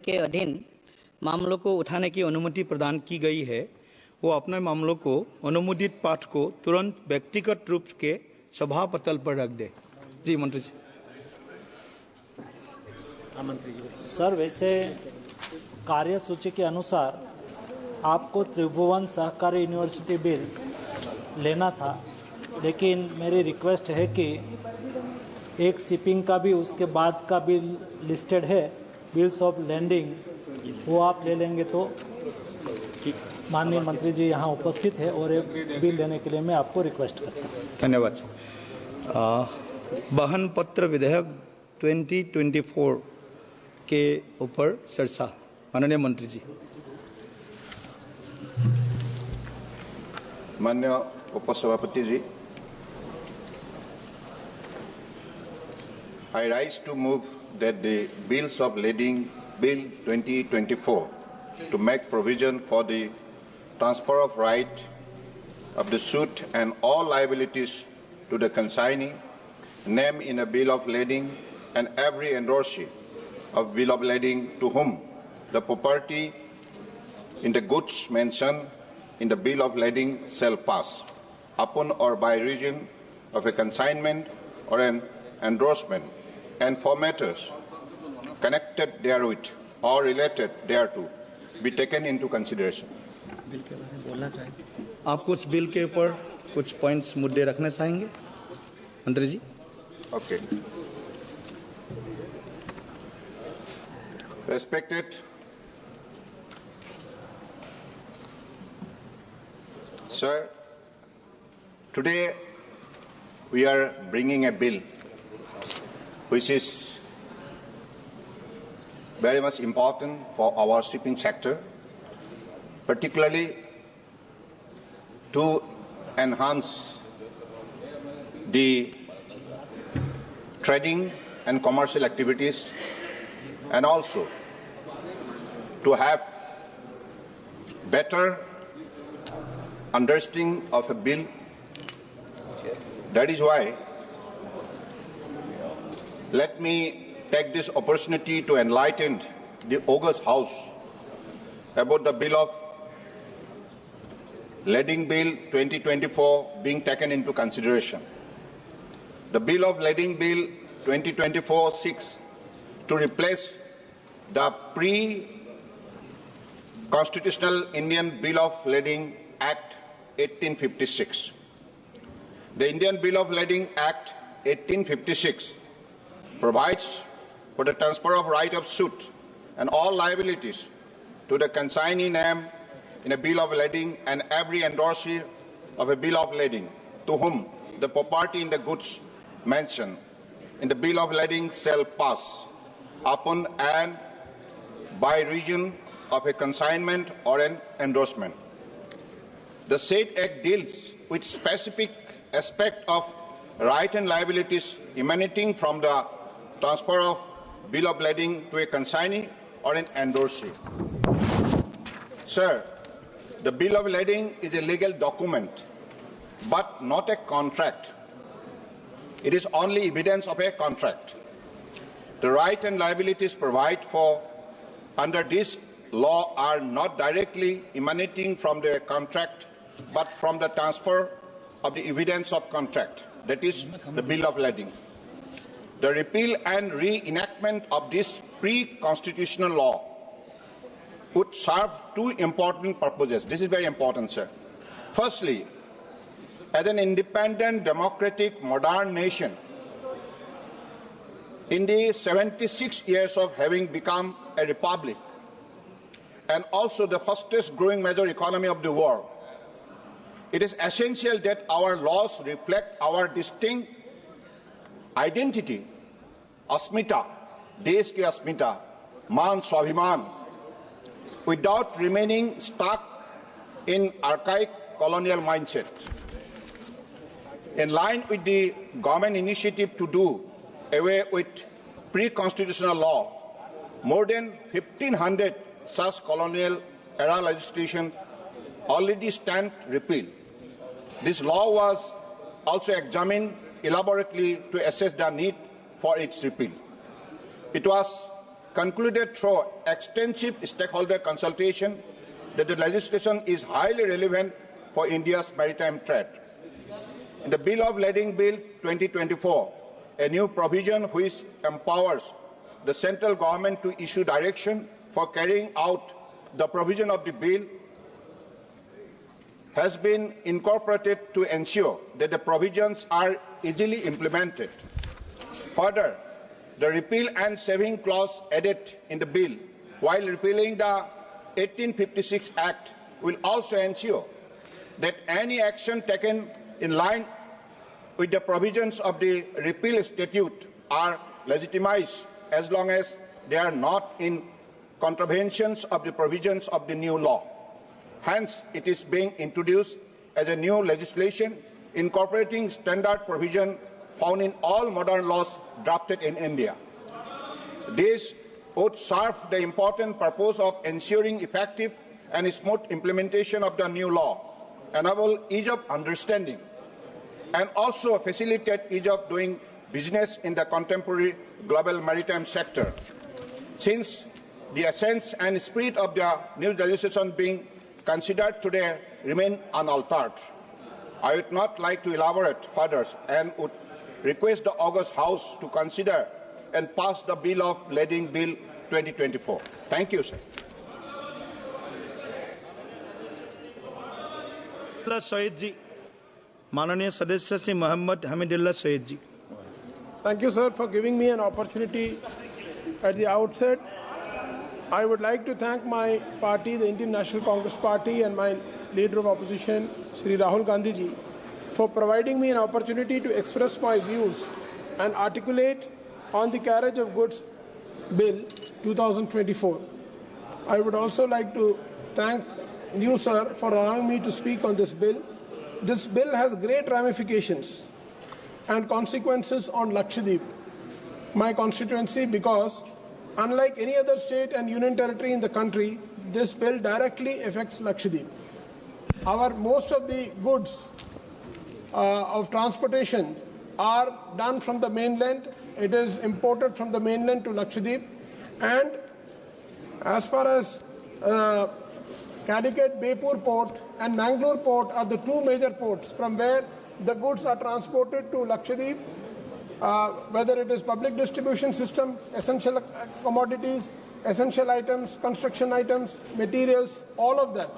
के अधीन मामलों को उठाने की अनुमति प्रदान की गई है, वो अपने मामलों को अनुमोदित पाठ को तुरंत व्यक्तिगत रूप के सभा पटल पर रख दे। जी मंत्री जी। सर, वैसे कार्यसूची के अनुसार आपको त्रिभुवन सहकारी यूनिवर्सिटी बिल लेना था, लेकिन मेरी रिक्वेस्ट है कि एक शिपिंग का भी उसके बाद का बिल लिस्टेड है, बिल्स ऑफ लैंडिंग, वो आप ले लेंगे तो माननीय मंत्री जी यहाँ उपस्थित है और एक बिल लेने के लिए मैं आपको रिक्वेस्ट करता हूँ। धन्यवाद। वाहन पत्र विधेयक 2024 के ऊपर चर्चा, माननीय मंत्री जी। माननीय उपसभापति जी, I rise to move that the bills of lading Bill 2024 to make provision for the transfer of right of the suit and all liabilities to the consignee named in a bill of lading and every endorsee of bill of lading to whom the property in the goods mentioned in the bill of lading shall pass upon or by reason of a consignment or an endorsement, and for matters connected therewith or related thereto be taken into consideration. आप कुछ bill के ऊपर कुछ points मुद्दे रखना चाहेंगे मंत्री जी? Okay. Respected Sir, today we are bringing a bill which is very much important for our shipping sector, particularly to enhance the trading and commercial activities, and also to have better understanding of a bill. That is why let me take this opportunity to enlighten the august House about the bill of Lading Bill 2024 being taken into consideration. The bill of Lading Bill 2024 seeks to replace the pre-constitutional Indian Bill of Lading Act 1856. The Indian Bill of Lading Act 1856 provides for the transfer of right of suit and all liabilities to the consignee name in a bill of lading and every endorsee of a bill of lading to whom the property in the goods mentioned in the bill of lading shall pass upon and by reason of a consignment or an endorsement. The said act deals with specific aspect of right and liabilities emanating from the transfer of bill of lading to a consignee or an endorsee. Sir, the bill of lading is a legal document, but not a contract. It is only evidence of a contract. The right and liabilities provided for under this law are not directly emanating from the contract, but from the transfer of the evidence of contract, that is, the bill of lading. The repeal and reenactment of this pre-constitutional law would serve two important purposes. This is very important, sir. Firstly, as an independent, democratic, modern nation, in the 76 years of having become a republic, and also the fastest growing major economy of the world, it is essential that our laws reflect our distinct identity, अस्मिता, देश की अस्मिता, मान स्वाभिमान, without remaining stuck in archaic colonial mindset. In line with the government initiative to do away with pre-constitutional law, more than 1,500 such colonial era legislation already stand repealed. This law was also examined elaborately to assess the need for its repeal. It was concluded through extensive stakeholder consultation that the legislation is highly relevant for India's maritime trade. In the Bill of Lading Bill 2024, a new provision which empowers the central government to issue direction for carrying out the provision of the bill has been incorporated to ensure that the provisions are easily implemented. Further, the repeal and saving clause added in the bill, while repealing the 1856 Act, will also ensure that any action taken in line with the provisions of the repeal statute are legitimized as long as they are not in contraventions of the provisions of the new law. Hence, it is being introduced as a new legislation incorporating standard provision found in all modern laws drafted in India. This would serve the important purpose of ensuring effective and smooth implementation of the new law, enable ease of understanding, and also facilitate ease of doing business in the contemporary global maritime sector. Since the essence and spirit of the new legislation being considered today remain unaltered, I would not like to elaborate further and would request the August House to consider and pass the Bill of Lading Bill 2024. Thank you, sir. Saeed जी, माननीय सदस्य श्री मोहम्मद हमीदुल्लाह सईद जी. Thank you, sir, for giving me an opportunity at the outset. I would like to thank my party, the Indian National Congress Party, and my leader of opposition, Shri Rahul Gandhi ji, for providing me an opportunity to express my views and articulate on the Carriage of Goods Bill 2024. I would also like to thank you, sir, for allowing me to speak on this bill. This bill has great ramifications and consequences on Lakshadweep, my constituency, because unlike any other state and union territory in the country, this bill directly affects Lakshadweep. Most of the goods of transportation are done from the mainland. It is imported from the mainland to Lakshadweep, and as far as Calicut, Bepur port and Mangalore port are the two major ports from where the goods are transported to Lakshadweep, whether it is public distribution system, essential commodities, essential items, construction items, materials, all of that.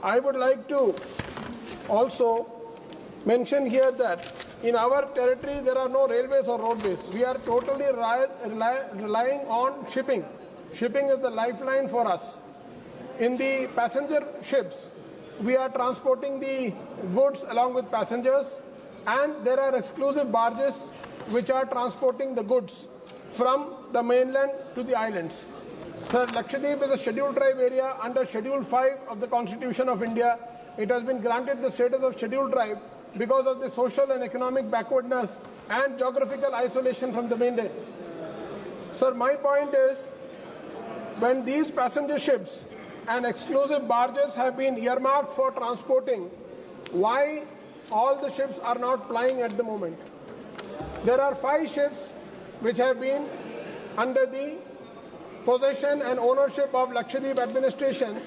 I would like to also mention here that in our territory there are no railways or roadways. We are totally relying on shipping. Shipping is the lifeline for us. In the passenger ships, we are transporting the goods along with passengers, and there are exclusive barges which are transporting the goods from the mainland to the islands. Sir, Lakshadweep is a scheduled tribe area under Schedule 5 of the Constitution of India. It has been granted the status of scheduled tribe because of the social and economic backwardness and geographical isolation from the mainland. Sir, my point is, when these passenger ships and exclusive barges have been earmarked for transporting, why all the ships are not plying at the moment? There are 5 ships which have been under the possession and ownership of Lakshadweep administration,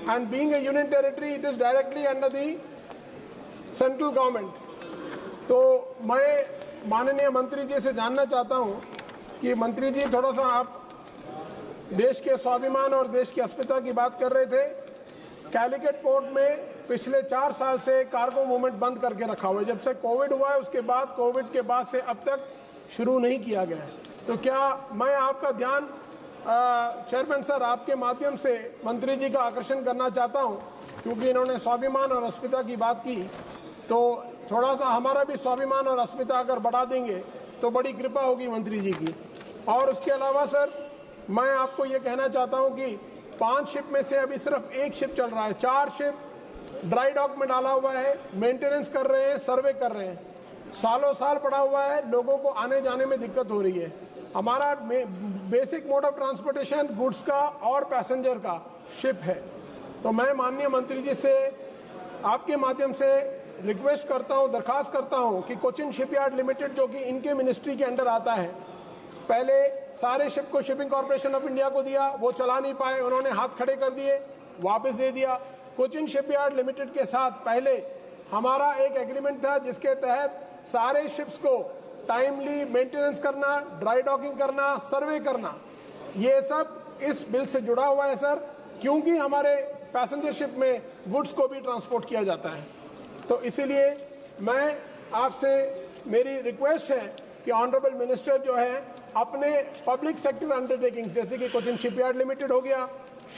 and being a union territory, it is directly under the central government. तो मैं माननीय मंत्री जी से जानना चाहता हूं कि मंत्री जी थोड़ा सा आप देश के स्वाभिमान और देश की अस्मिता की बात कर रहे थे. कैलिकट पोर्ट में पिछले 4 साल से कार्गो मूवमेंट बंद करके रखा हुआ है. जब से कोविड हुआ है उसके बाद, कोविड के बाद से अब तक शुरू नहीं किया गया है. तो क्या मैं आपका ध्यान चेयरमैन सर आपके माध्यम से मंत्री जी का आकर्षण करना चाहता हूं, क्योंकि इन्होंने स्वाभिमान और अस्मिता की बात की, तो थोड़ा सा हमारा भी स्वाभिमान और अस्मिता अगर बढ़ा देंगे तो बड़ी कृपा होगी मंत्री जी की. और उसके अलावा सर मैं आपको ये कहना चाहता हूं कि 5 शिप में से अभी सिर्फ 1 शिप चल रहा है. 4 शिप ड्राई डॉक में डाला हुआ है, मेंटेनेंस कर रहे हैं, सर्वे कर रहे हैं. सालों साल पड़ा हुआ है, लोगों को आने जाने में दिक्कत हो रही है. हमारा basic mode of transportation goods का और पैसेंजर का शिप है. तो मैं माननीय मंत्री जी से आपके माध्यम से रिक्वेस्ट करता हूं, दरखास्त करता हूं कि कोचिन शिपयार्ड लिमिटेड, जो कि इनके मिनिस्ट्री के अंडर आता है, पहले सारे शिप को शिपिंग कॉर्पोरेशन ऑफ इंडिया को दिया, वो चला नहीं पाए, उन्होंने हाथ खड़े कर दिए, वापस दे दिया। कोचिन शिपयार्ड लिमिटेड के साथ पहले हमारा एक एग्रीमेंट था जिसके तहत सारे शिप्स को टाइमली मेंटेनेंस करना, ड्राई डॉकिंग करना, सर्वे करना, ये सब इस बिल से जुड़ा हुआ है सर, क्योंकि हमारे पैसेंजर शिप में गुड्स को भी ट्रांसपोर्ट किया जाता है। तो इसीलिए मैं आपसे मेरी रिक्वेस्ट है कि ऑनरेबल मिनिस्टर जो है अपने पब्लिक सेक्टर अंडरटेकिंग्स जैसे कि कोचिन शिपयार्ड लिमिटेड हो गया,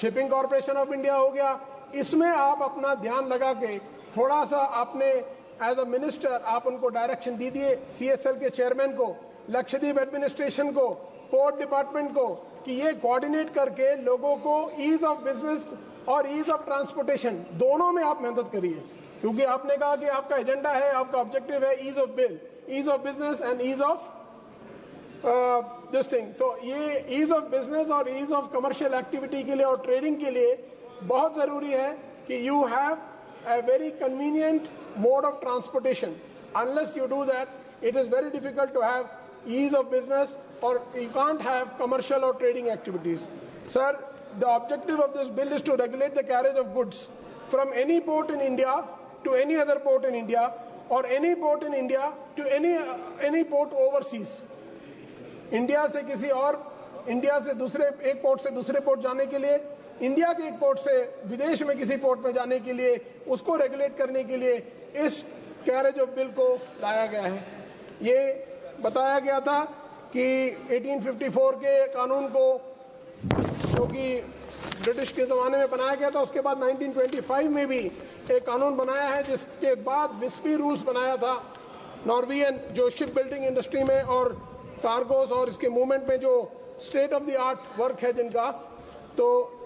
शिपिंग कॉर्पोरेशन ऑफ इंडिया हो गया, इसमें आप अपना ध्यान लगा के थोड़ा सा आपने एज अ मिनिस्टर आप उनको डायरेक्शन दीजिए, CSL के चेयरमैन को, लक्षद्वीप एडमिनिस्ट्रेशन को, पोर्ट डिपार्टमेंट को, कि ये कोऑर्डिनेट करके लोगों को ईज ऑफ बिजनेस और ईज ऑफ ट्रांसपोर्टेशन दोनों में आप मेहनत करिए, क्योंकि आपने कहा कि आपका एजेंडा है, आपका ऑब्जेक्टिव है ease of bill, ease of business and ease of this thing. तो ये ईज ऑफ बिजनेस और ईज ऑफ कमर्शियल एक्टिविटी के लिए और ट्रेडिंग के लिए बहुत जरूरी है कि you have a very convenient mode of transportation. Unless you do that, it is very difficult to have ease of business, or you can't have commercial or trading activities. Sir, the objective of this bill is to regulate the carriage of goods from any port in India to any other port in India, or any port in India to any port overseas. India से किसी और, India से दूसरे एक port से दूसरे port जाने के लिए, इंडिया के एक पोर्ट से विदेश में किसी पोर्ट में जाने के लिए, उसको रेगुलेट करने के लिए इस कैरेज ऑफ बिल को लाया गया है। ये बताया गया था कि 1854 के कानून को, जो कि ब्रिटिश के ज़माने में बनाया गया था, उसके बाद 1925 में भी एक कानून बनाया है, जिसके बाद विस्पी रूल्स बनाया था। नॉर्वियन जो शिप बिल्डिंग इंडस्ट्री में और कार्गोस और इसके मूवमेंट में जो state of the art work है जिनका, तो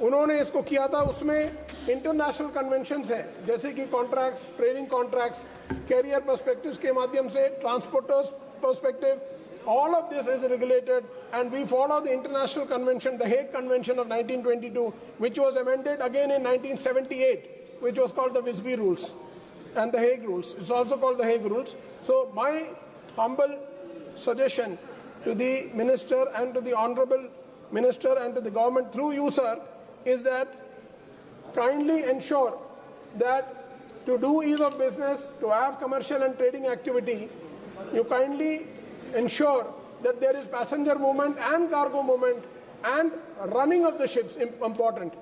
उन्होंने इसको किया था। उसमें इंटरनेशनल कन्वेंशंस हैं, जैसे कि contracts, trading contracts, carrier perspectives के माध्यम से, transporters perspective, all of this is regulated, and we follow the international convention, the Hague Convention of 1922, which was amended again in 1978, which was called the Visby Rules and the Hague Rules. It's also called the Hague Rules. So my humble suggestion to the minister and to the honorable minister and to the government through you, sir, is that kindly ensure that to do ease of business, to have commercial and trading activity, you kindly ensure that there is passenger movement and cargo movement and running of the ships important.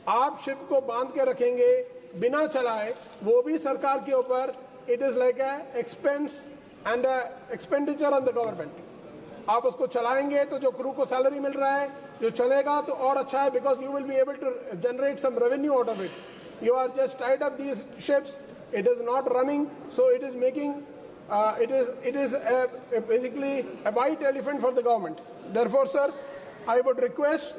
आप ship को बांध के रखेंगे बिना चलाए, वो भी सरकार के ऊपर, it is like a expense and a expenditure on the government. आप उसको चलाएंगे तो जो क्रू को सैलरी मिल रहा है, जो चलेगा तो और अच्छा है, because you will be able to generate some revenue out of it. You are just tied up these ships, it is not running, so it is making it is basically a white elephant for the government. Therefore, sir, I would request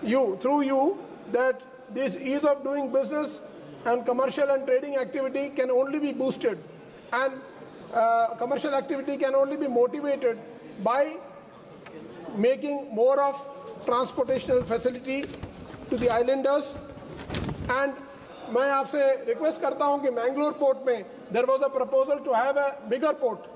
you, through you, that this ease of doing business and commercial and trading activity can only be boosted, and commercial activity can only be motivated by making more of transportational facility to the islanders. And मैं आपसे request करता हूं कि Mangalore port में there was a proposal to have a bigger port.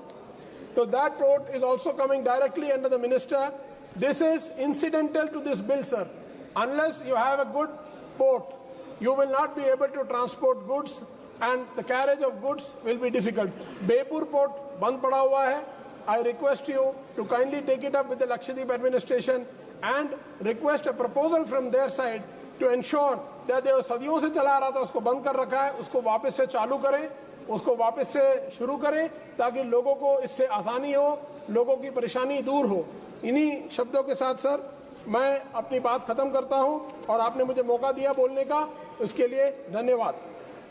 So that port is also coming directly under the minister. This is incidental to this bill, sir. Unless you have a good port, you will not be able to transport goods, and the carriage of goods will be difficult. Bepur port band pada hua hai. I request you to kindly take it up with the Lakshadweep administration and request a proposal from their side to ensure that जो सदियों से चला रहा था उसको बंद कर रखा है, उसको वापस से चालू करें, उसको वापस से शुरू करें, ताकि लोगों को इससे आसानी हो, लोगों की परेशानी दूर हो। इन्हीं शब्दों के साथ सर मैं अपनी बात खत्म करता हूं, और आपने मुझे मौका दिया बोलने का, उसके लिए धन्यवाद।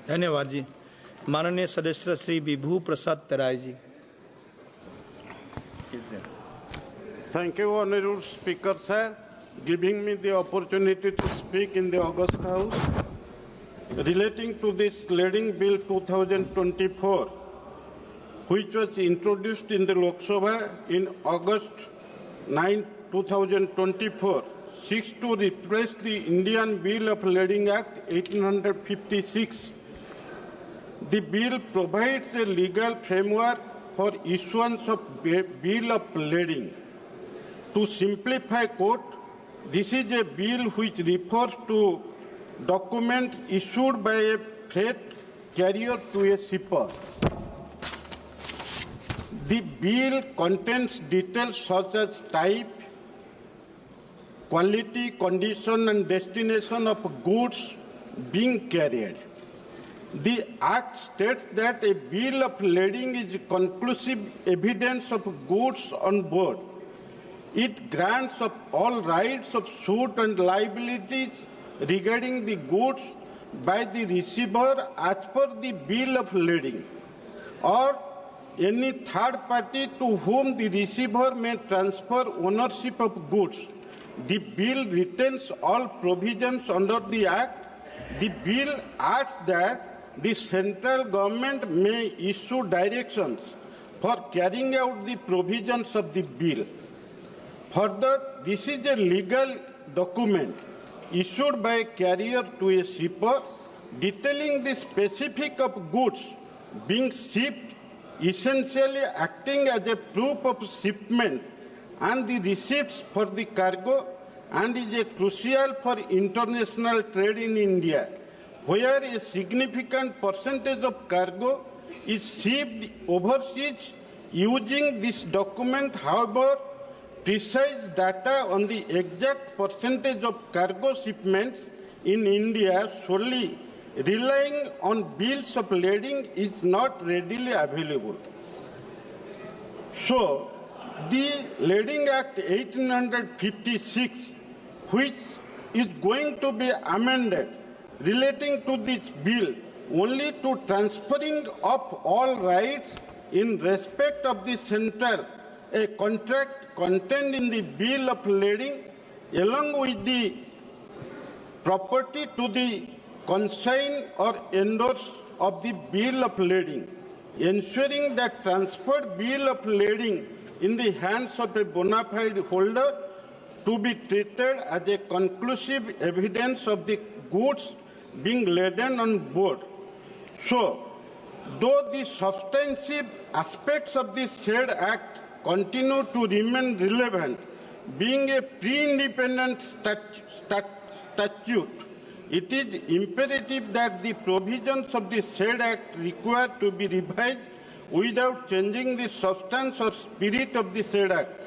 धन्यवाद जी। माननीय सदस्य श्री विभू प्रसाद तराई जी। Thank you, Honorable Speaker, sir, giving me the opportunity to speak in the August House relating to this Leading Bill 2024, which was introduced in the Lok Sabha in August 9, 2024, seeks to replace the Indian Bill of Lading Act 1856. The bill provides a legal framework for issuance of Bill of Lading. To simplify, quote, this is a bill which refers to document issued by a freight carrier to a shipper. The bill contains details such as type, quality, condition and destination of goods being carried. The Act states that a bill of lading is conclusive evidence of goods on board. It grants of all rights of suit and liabilities regarding the goods by the receiver as per the bill of lading, or any third party to whom the receiver may transfer ownership of goods. The bill retains all provisions under the Act. The bill adds that the central government may issue directions for carrying out the provisions of the bill. Further, this is a legal document issued by a carrier to a shipper detailing the specific of goods being shipped, essentially acting as a proof of shipment and the receipts for the cargo, and is a crucial for international trade in India, where a significant percentage of cargo is shipped overseas. Using this document, however, precise data on the exact percentage of cargo shipments in India solely relying on bills of lading is not readily available. So, the Lading Act 1856, which is going to be amended relating to this bill only to transferring of all rights in respect of the central a contract contained in the bill of lading, along with the property to the consign or endorse of the bill of lading, ensuring that transferred bill of lading in the hands of a bona fide holder to be treated as a conclusive evidence of the goods being laden on board. So, though the substantive aspects of the said Act continue to remain relevant, being a pre-independent statute, it is imperative that the provisions of the said Act require to be revised without changing the substance or spirit of the said Act,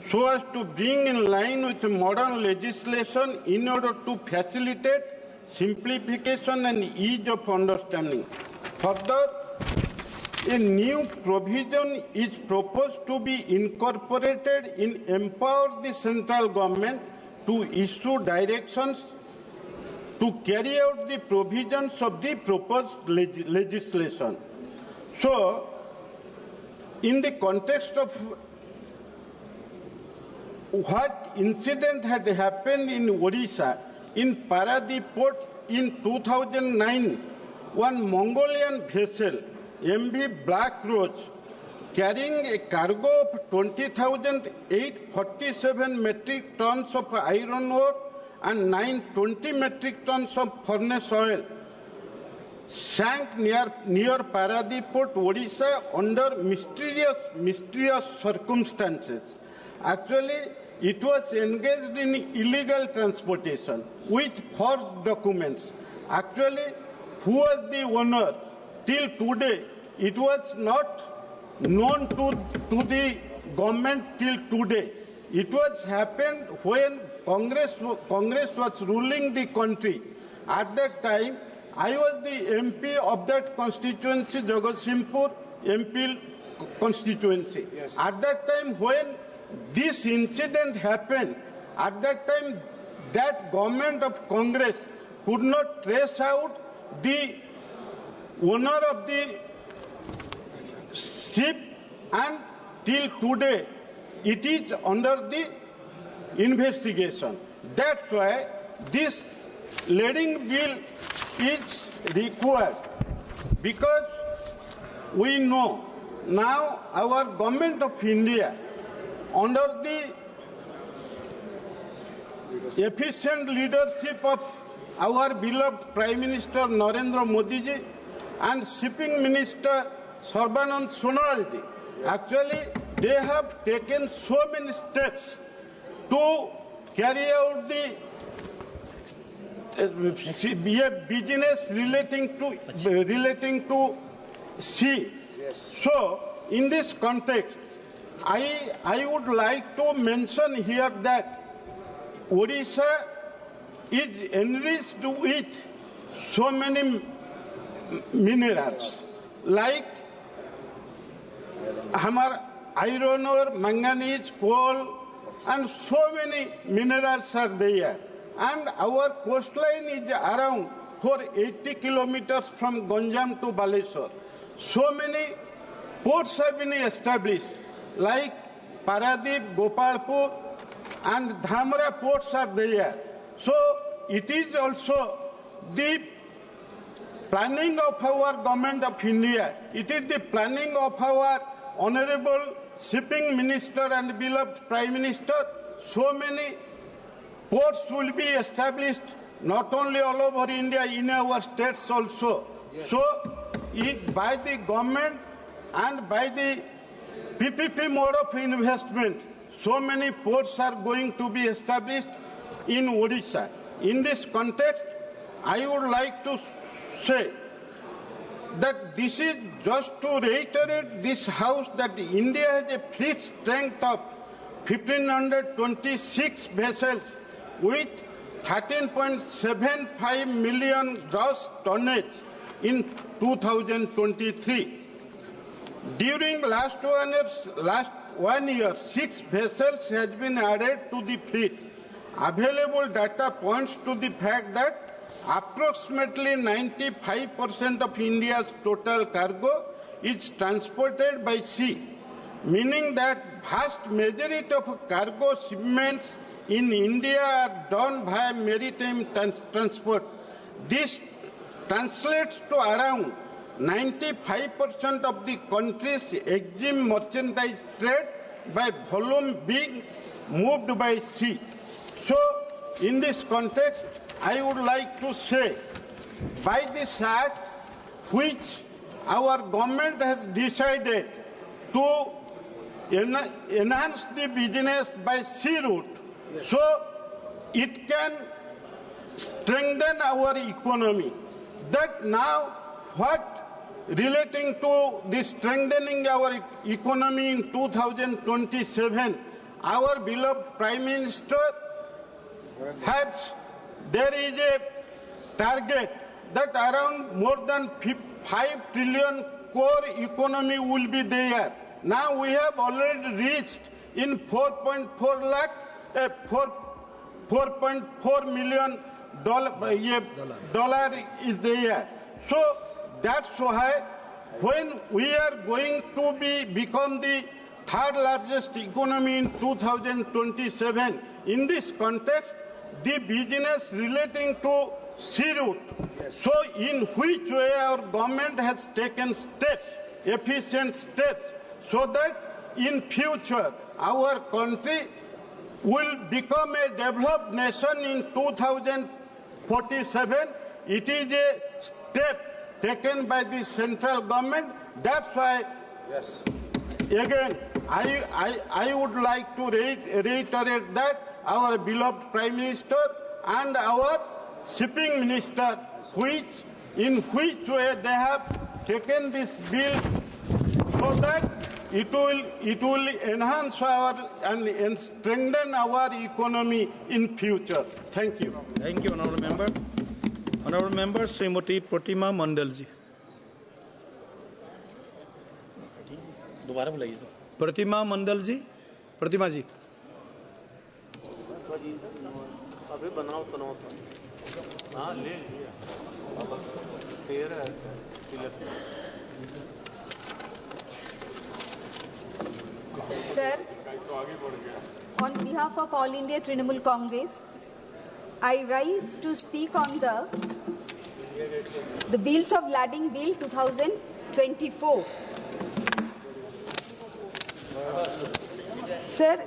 so as to bring in line with modern legislation in order to facilitate simplification and ease of understanding. Further, a new provision is proposed to be incorporated in empower the central government to issue directions to carry out the provisions of the proposed legislation. So, in the context of what incident had happened in Odisha, in Paradip port in 2009, one Mongolian vessel, MV Black Rose, carrying a cargo of 20,847 metric tons of iron ore and 920 metric tons of furnace oil, sank near Paradip port, Odisha, under mysterious circumstances. Actually, it was engaged in illegal transportation with forged documents. Actually, who was the owner? Till today, it was not known to the government till today. It was happened when Congress was ruling the country. At that time, I was the MP of that constituency, Jagatsinghpur MP constituency. Yes. At that time, when this incident happened, at that time, that government of Congress could not trace out the owner of the ship, and till today, it is under the investigation. That's why this lading bill is required, because we know now our government of India, under the efficient leadership of our beloved Prime Minister Narendra Modi ji and Shipping Minister Sarbanand Sonowal ji, actually they have taken so many steps to carry out the business relating to sea. Yes. So, in this context, I would like to mention here that Odisha is enriched with so many minerals like hamar iron ore, manganese, coal, and so many minerals are there. And our coastline is around 480 kilometers from Ganjam to Baleshwar. So many ports have been established, like Paradip, Gopalpur, and Dhamra ports are there. So it is also the planning of our government of India. It is the planning of our Honorable Shipping Minister and beloved Prime Minister. So many ports will be established not only all over India, in our states also. Yes. So, by the government and by the PPP mode of investment, so many ports are going to be established in Odisha. In this context, I would like to say that this is just to reiterate this House that India has a fleet strength of 1,526 vessels with 13.75 million gross tonnage in 2023. During last 1 year, 6 vessels has been added to the fleet. Available data points to the fact that approximately 95% of India's total cargo is transported by sea, meaning that vast majority of cargo shipments in India are done via maritime transport. This translates to around 95% of the country's EXIM merchandise trade by volume being moved by sea. So, in this context, I would like to say, by this act, which our government has decided to enhance the business by sea route, so it can strengthen our economy. That now, what relating to the strengthening our economy in 2027, our beloved Prime Minister there is a target that around more than 5 trillion core economy will be there. Now we have already reached in 4.4 million dollar is there. So that's why when we are going to become the third largest economy in 2027, in this context, the business relating to sea route. Yes. So in which way our government has taken steps, efficient steps, so that in future our country will become a developed nation in 2047. It is a step taken by the central government. That's why, yes, again, I would like to reiterate that our beloved Prime Minister and our Shipping Minister, in which way they have taken this bill so that it will enhance and strengthen our economy in future. Thank you. Thank you, Honourable Member. Honourable Member, Srimati Pratima Mandalji. Pratima Mandalji. Pratima ji. अभी बनाओ हाँ ले लिया Sir, on behalf of All India Trinamool Congress, I rise to speak on the Bills of Lading Bill 2024. Sir,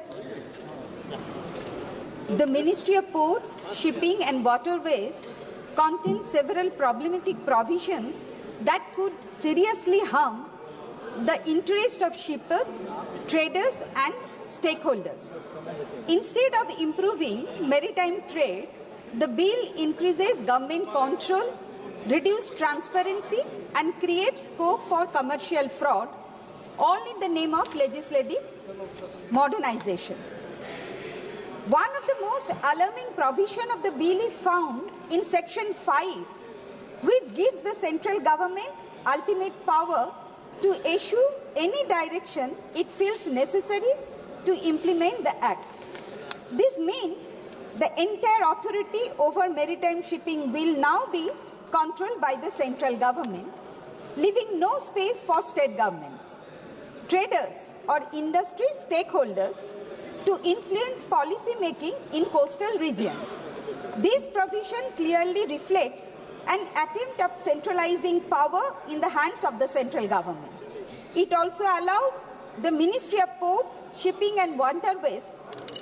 the Ministry of Ports, Shipping and Waterways contains several problematic provisions that could seriously harm the interest of shippers, traders and stakeholders. Instead of improving maritime trade, the bill increases government control, reduces transparency, and creates scope for commercial fraud, all in the name of legislative modernization. One of the most alarming provisions of the bill is found in Section 5, which gives the central government ultimate power to issue any direction it feels necessary to implement the Act. This means the entire authority over maritime shipping will now be controlled by the central government, leaving no space for state governments, traders, or industry stakeholders to influence policy making in coastal regions. This provision clearly reflects an attempt at centralizing power in the hands of the central government. It also allows the Ministry of Ports, Shipping and Waterways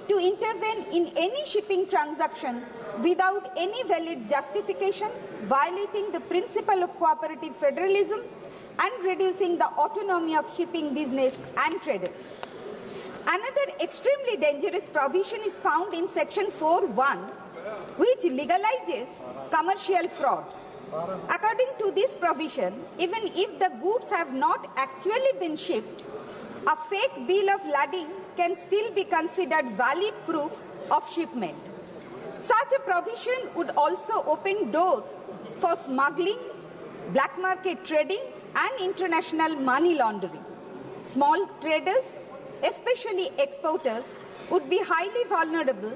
to intervene in any shipping transaction without any valid justification, violating the principle of cooperative federalism and reducing the autonomy of shipping business and traders. Another extremely dangerous provision is found in Section 4(1), which legalizes commercial fraud. According to this provision, even if the goods have not actually been shipped, a fake bill of lading can still be considered valid proof of shipment. Such a provision would also open doors for smuggling, black market trading, and international money laundering. Small traders, especially exporters, would be highly vulnerable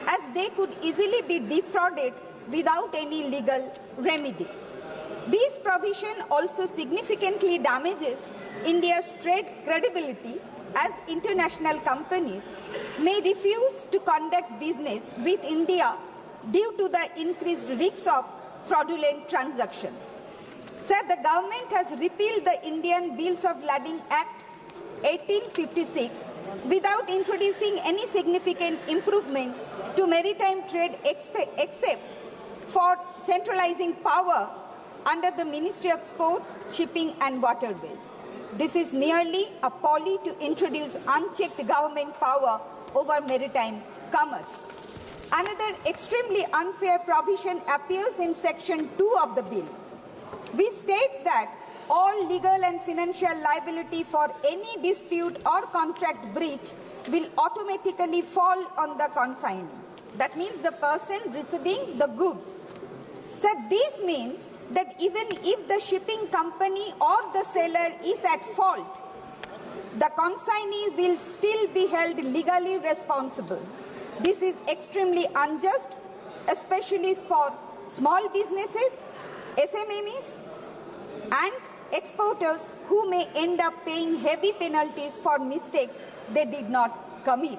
as they could easily be defrauded without any legal remedy. This provision also significantly damages India's trade credibility, as international companies may refuse to conduct business with India due to the increased risks of fraudulent transactions. Sir, the government has repealed the Indian Bills of Lading Act 1856 without introducing any significant improvement to maritime trade except for centralizing power under the Ministry of Ports, Shipping and Waterways. This is merely a ploy to introduce unchecked government power over maritime commerce. Another extremely unfair provision appears in Section 2 of the bill, which states that all legal and financial liability for any dispute or contract breach will automatically fall on the consignee. That means the person receiving the goods. So this means that even if the shipping company or the seller is at fault, the consignee will still be held legally responsible. This is extremely unjust, especially for small businesses, SMEs, and exporters who may end up paying heavy penalties for mistakes they did not commit.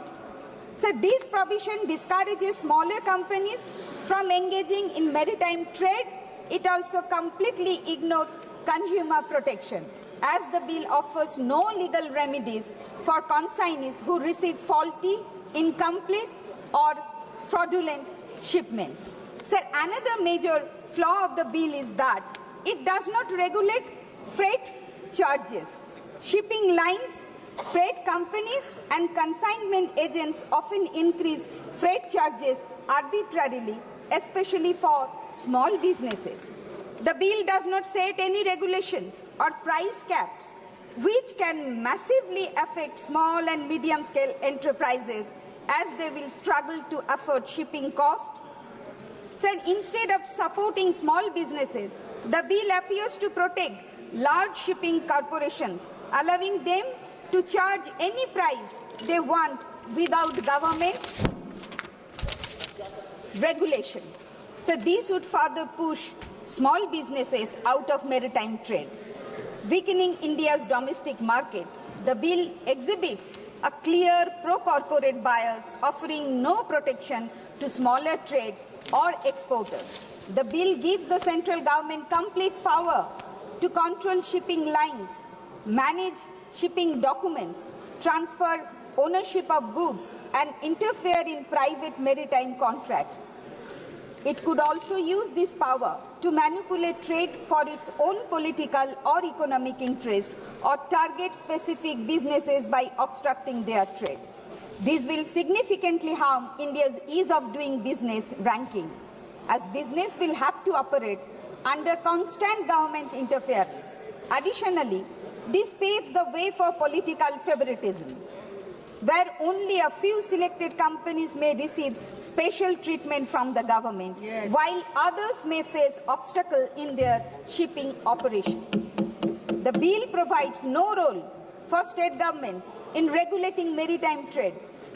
So this provision discourages smaller companies from engaging in maritime trade. It also completely ignores consumer protection, as the bill offers no legal remedies for consignees who receive faulty, incomplete, or fraudulent shipments. So another major flaw of the bill is that it does not regulate freight charges. Shipping lines, freight companies, and consignment agents often increase freight charges arbitrarily, especially for small businesses. The bill does not set any regulations or price caps, which can massively affect small and medium-scale enterprises as they will struggle to afford shipping costs. So instead of supporting small businesses, the bill appears to protect large shipping corporations, allowing them to charge any price they want without government regulation. So this would further push small businesses out of maritime trade. Weakening India's domestic market, the bill exhibits a clear pro-corporate bias, offering no protection to smaller trades or exporters. The bill gives the central government complete power to control shipping lines, manage shipping documents, transfer ownership of goods, and interfere in private maritime contracts. It could also use this power to manipulate trade for its own political or economic interest, or target specific businesses by obstructing their trade. This will significantly harm India's ease of doing business ranking, as business will have to operate under constant government interference. Additionally, this paves the way for political favoritism, where only a few selected companies may receive special treatment from the government, while others may face obstacles in their shipping operation. The bill provides no role for state governments in regulating maritime trade,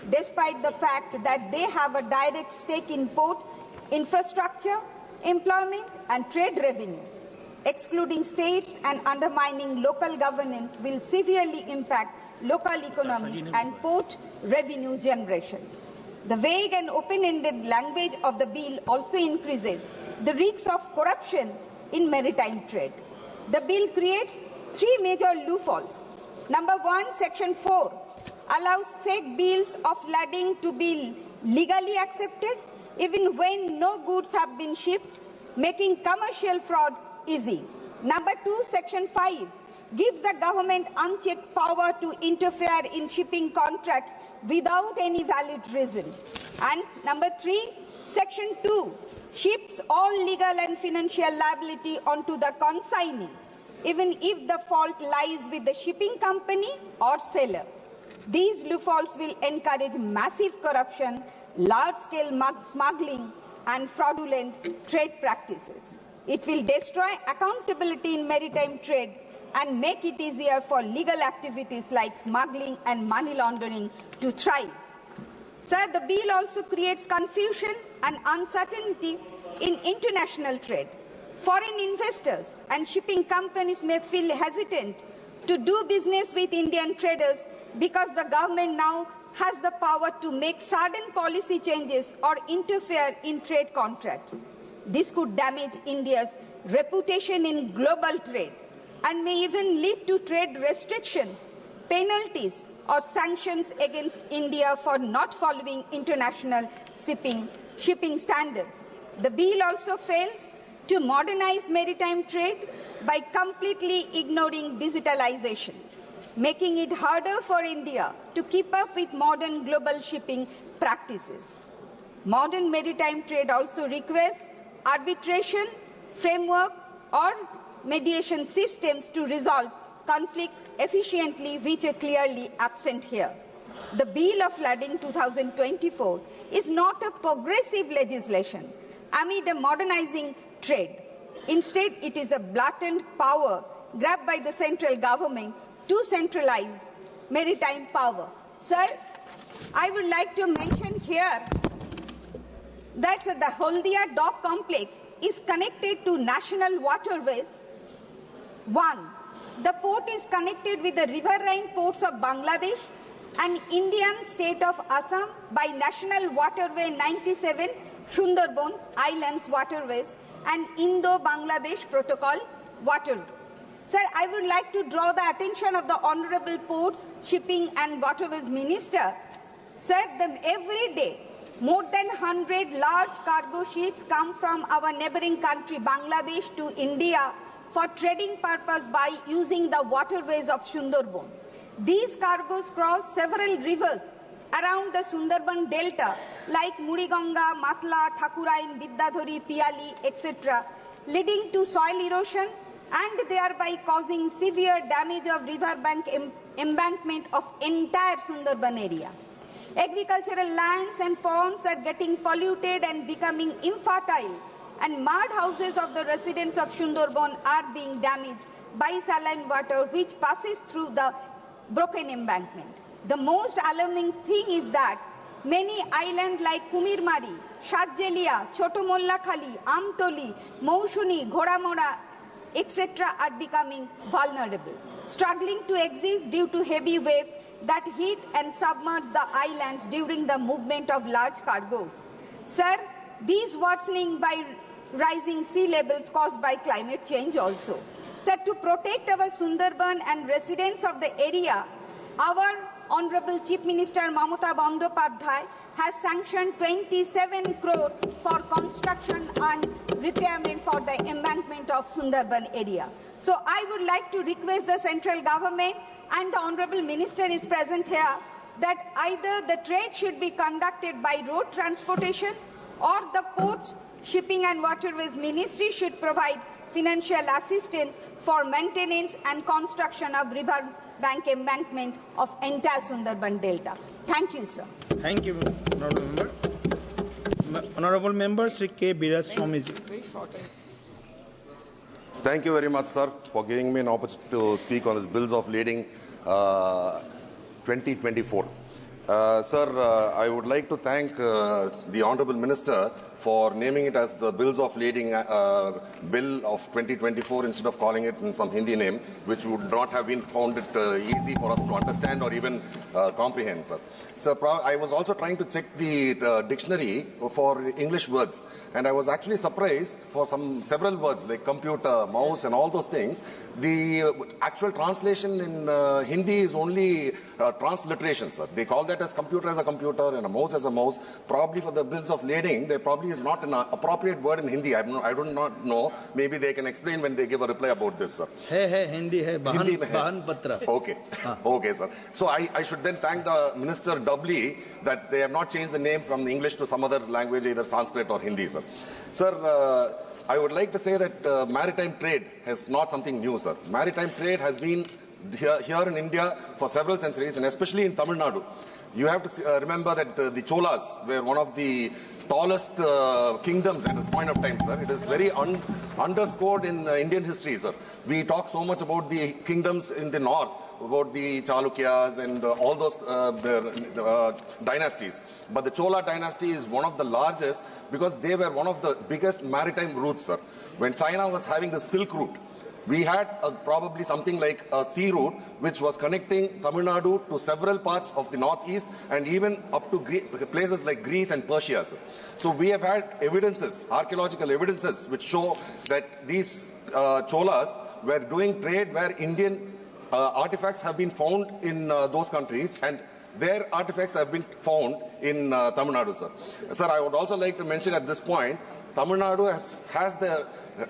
despite the fact that they have a direct stake in port infrastructure, employment, and trade revenue. Excluding states and undermining local governance will severely impact local economies and port revenue generation. The vague and open-ended language of the bill also increases the risks of corruption in maritime trade. The bill creates three major loopholes. Number one, Section 4 allows fake bills of lading to be legally accepted even when no goods have been shipped, making commercial fraud easy. Number two, Section 5 gives the government unchecked power to interfere in shipping contracts without any valid reason. And number three, Section 2 shifts all legal and financial liability onto the consignee, even if the fault lies with the shipping company or seller. These loopholes will encourage massive corruption, large-scale smuggling, and fraudulent trade practices. It will destroy accountability in maritime trade and make it easier for legal activities like smuggling and money laundering to thrive. Sir, the bill also creates confusion and uncertainty in international trade. Foreign investors and shipping companies may feel hesitant to do business with Indian traders because the government now has the power to make sudden policy changes or interfere in trade contracts. This could damage India's reputation in global trade and may even lead to trade restrictions, penalties, or sanctions against India for not following international shipping standards. The bill also fails to modernize maritime trade by completely ignoring digitalization, making it harder for India to keep up with modern global shipping practices. Modern maritime trade also requires arbitration, framework, or mediation systems to resolve conflicts efficiently, which are clearly absent here. The Bill of Lading 2024 is not a progressive legislation amid a modernizing trade. Instead, it is a blatant power grabbed by the central government to centralize maritime power. Sir, I would like to mention here that the Haldia dock complex is connected to national waterways. One, the port is connected with the riverine ports of Bangladesh and Indian state of Assam by National Waterway 97, Sundarban Islands Waterways, and Indo-Bangladesh Protocol Waterways. Sir, I would like to draw the attention of the Honorable Ports, Shipping and Waterways Minister. Sir, every day, more than 100 large cargo ships come from our neighboring country, Bangladesh, to India for trading purpose by using the waterways of Sundarban. These cargoes cross several rivers around the Sundarban Delta, like Muriganga, Matla, Thakurain, Vidyadhari, Piali, etc., leading to soil erosion and thereby causing severe damage of riverbank embankment of entire Sundarban area. Agricultural lands and ponds are getting polluted and becoming infertile, and mud houses of the residents of Sundarban are being damaged by saline water which passes through the broken embankment. The most alarming thing is that many islands like Kumirmari, Shadjelia, Chotomollakhali, Amtoli, Moushuni, Ghoramora, etc. are becoming vulnerable, struggling to exist due to heavy waves that hit and submerge the islands during the movement of large cargoes. Sir, these worsening by rising sea levels caused by climate change also. Sir, to protect our Sundarban and residents of the area, our Honorable Chief Minister Mamata Bandyopadhyay has sanctioned 27 crore for construction and repairment for the embankment of Sundarban area. So I would like to request the central government, and the Honorable Minister is present here, that either the trade should be conducted by road transportation or the ports, shipping and waterways ministry should provide financial assistance for maintenance and construction of river bank embankment of entire Sundarban Delta. Thank you, sir. Thank you, Honourable Member. Honourable Member Sri K. Biraj Swamiji. Thank you very much, sir, for giving me an opportunity to speak on this Bills of Lading 2024. Sir, I would like to thank the Honourable Minister for naming it as the Bills of Lading Bill of 2024 instead of calling it in some Hindi name, which would not have been found it easy for us to understand or even comprehend, sir. Sir, I was also trying to check the dictionary for English words, and I was actually surprised for several words like computer, mouse, and all those things. The actual translation in Hindi is only transliteration, sir. They call that as computer as a computer and a mouse as a mouse. Probably for the Bills of Lading, there probably is not an appropriate word in Hindi. I do not know. Maybe they can explain when they give a reply about this, sir. Hindi hai, Bahan Patra. Okay. Okay, sir. So I should then thank the Minister doubly that they have not changed the name from English to some other language, either Sanskrit or Hindi, sir. Sir, I would like to say that maritime trade is not something new, sir. Maritime trade has been here in India for several centuries, and especially in Tamil Nadu. You have to remember that the Cholas were one of the tallest kingdoms at a point of time, sir. It is very underscored in Indian history, sir. We talk so much about the kingdoms in the north, about the Chalukyas and all those dynasties. But the Chola dynasty is one of the largest because they were one of the biggest maritime routes, sir. When China was having the Silk Route, we had probably something like a sea route which was connecting Tamil Nadu to several parts of the northeast and even up to places like Greece and Persia, sir. So we have had evidences, archaeological evidences, which show that these Cholas were doing trade where Indian artifacts have been found in those countries, and their artifacts have been found in Tamil Nadu, sir. Sir, I would also like to mention at this point, Tamil Nadu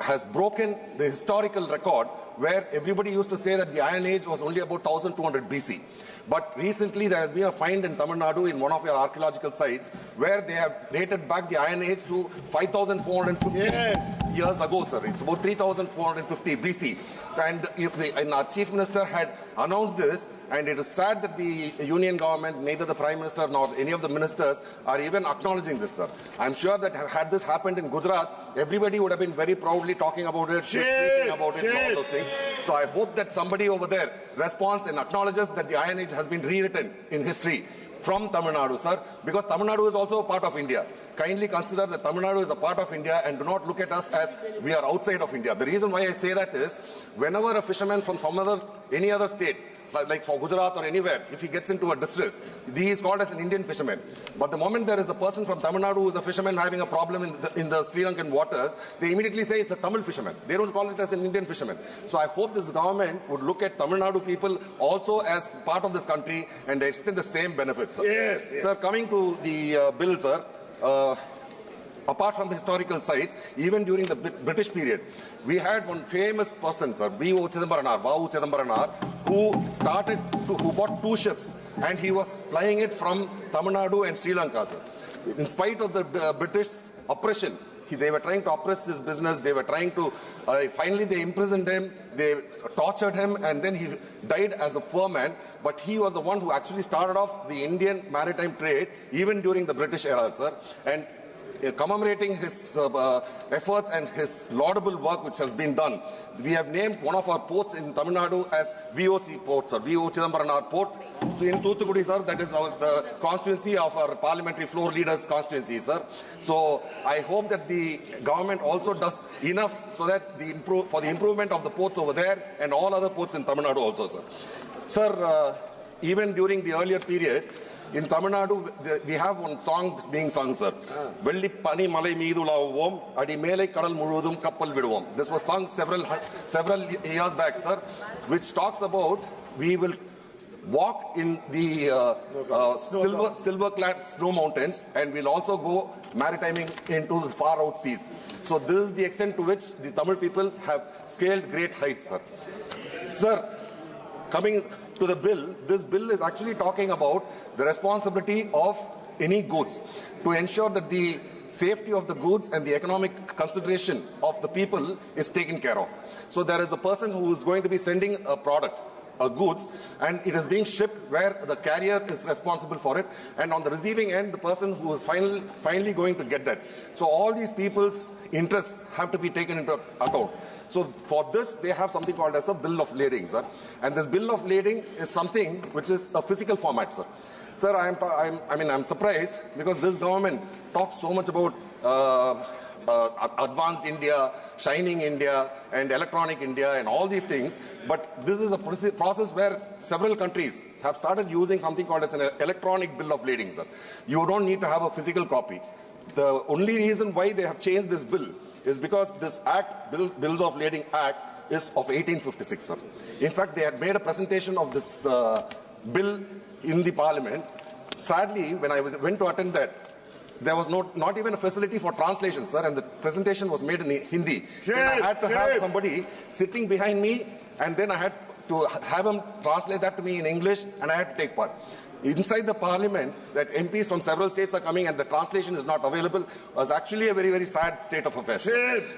has broken the historical record where everybody used to say that the Iron Age was only about 1200 BC. But recently there has been a find in Tamil Nadu in one of your archaeological sites where they have dated back the Iron Age to 5450 years ago, sir. It's about 3450 BC. So, and our Chief Minister had announced this, and it is sad that the Union government, neither the Prime Minister nor any of the ministers are even acknowledging this, sir. I'm sure that had this happened in Gujarat, everybody would have been very proudly talking about it, speaking about it, and all those things. So I hope that somebody over there responds and acknowledges that the Iron Age has been rewritten in history from Tamil Nadu, sir, because Tamil Nadu is also a part of India. Kindly consider that Tamil Nadu is a part of India and do not look at us as we are outside of India. The reason why I say that is, whenever a fisherman from any other state, like for Gujarat or anywhere, if he gets into a distress, he is called as an Indian fisherman. But the moment there is a person from Tamil Nadu who is a fisherman having a problem in the Sri Lankan waters, they immediately say it's a Tamil fisherman. They don't call it as an Indian fisherman. So I hope this government would look at Tamil Nadu people also as part of this country and extend the same benefits, sir. Yes. Sir, coming to the bill, sir, apart from the historical sites, even during the British period, we had one famous person, sir, Vau Chidambaram, who bought 2 ships, and he was flying it from Tamil Nadu and Sri Lanka, sir. In spite of the British oppression, they were trying to oppress his business. They were trying to, finally they imprisoned him, they tortured him, and then he died as a poor man. But he was the one who actually started off the Indian maritime trade, even during the British era, sir. And commemorating his efforts and his laudable work which has been done, we have named one of our ports in Tamil Nadu as VOC Port, sir, Vau Chidambaram Port in Thoothukudi, sir. That is the constituency of our parliamentary floor leaders' constituency, sir. So I hope that the government also does enough so that for the improvement of the ports over there and all other ports in Tamil Nadu also, sir. Sir, even during the earlier period, in Tamil Nadu, we have one song being sung, sir. Velli pani malai meedu lavuvom, adi melai kadal muzhudum kappal viduvom. This was sung several years back, sir, which talks about we will walk in the silver-clad snow mountains, and we'll also go maritiming into the far out seas. So this is the extent to which the Tamil people have scaled great heights, sir. Sir, coming to the bill, this bill is actually talking about the responsibility of any goods to ensure that the safety of the goods and the economic consideration of the people is taken care of. So there is a person who is going to be sending a product, goods, and it is being shipped where the carrier is responsible for it, and on the receiving end, the person who is finally going to get that. So all these people's interests have to be taken into account. So for this, they have something called as a bill of lading, sir. And this bill of lading is something which is a physical format, sir. Sir, I'm surprised because this government talks so much about advanced India, shining India, and electronic India, and all these things. But this is a process where several countries have started using something called as an electronic bill of lading, sir. You don't need to have a physical copy. The only reason why they have changed this bill is because this Act, Bills of Lading Act, is of 1856, sir. In fact, they had made a presentation of this bill in the Parliament. Sadly, when I went to attend that, there was not even a facility for translation, sir, and the presentation was made in Hindi. Then I had to have somebody sitting behind me, and then I had to have him translate that to me in English, and I had to take part. Inside the Parliament, that MPs from several states are coming and the translation is not available was actually a very, very sad state of affairs.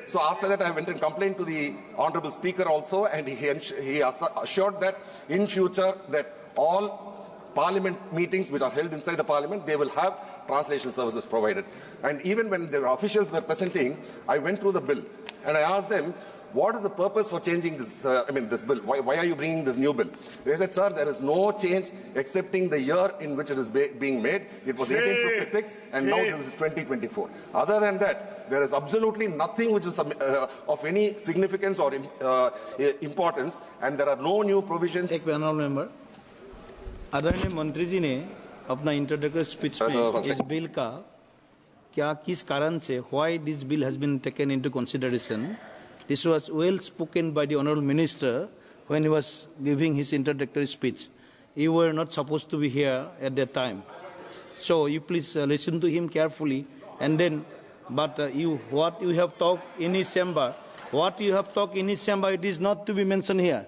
So after that, I went and complained to the Honourable Speaker also, and he assured that in future that all Parliament meetings which are held inside the Parliament, they will have translation services provided. And even when the officials were presenting, I went through the bill and I asked them, what is the purpose for changing this, this bill? Why are you bringing this new bill? They said, sir, there is no change excepting the year in which it is being made. It was 1856 and now this is 2024. Other than that, there is absolutely nothing which is of any significance or importance, and there are no new provisions. एक panel member आदरणीय मंत्री जी ने अपना introductory speech में इस bill का क्या किस कारण से why this bill has been taken into consideration. This was well spoken by the Honourable Minister when he was giving his introductory speech. You were not supposed to be here at that time. So you please listen to him carefully. And then, but what you have talked in his chamber, it is not to be mentioned here.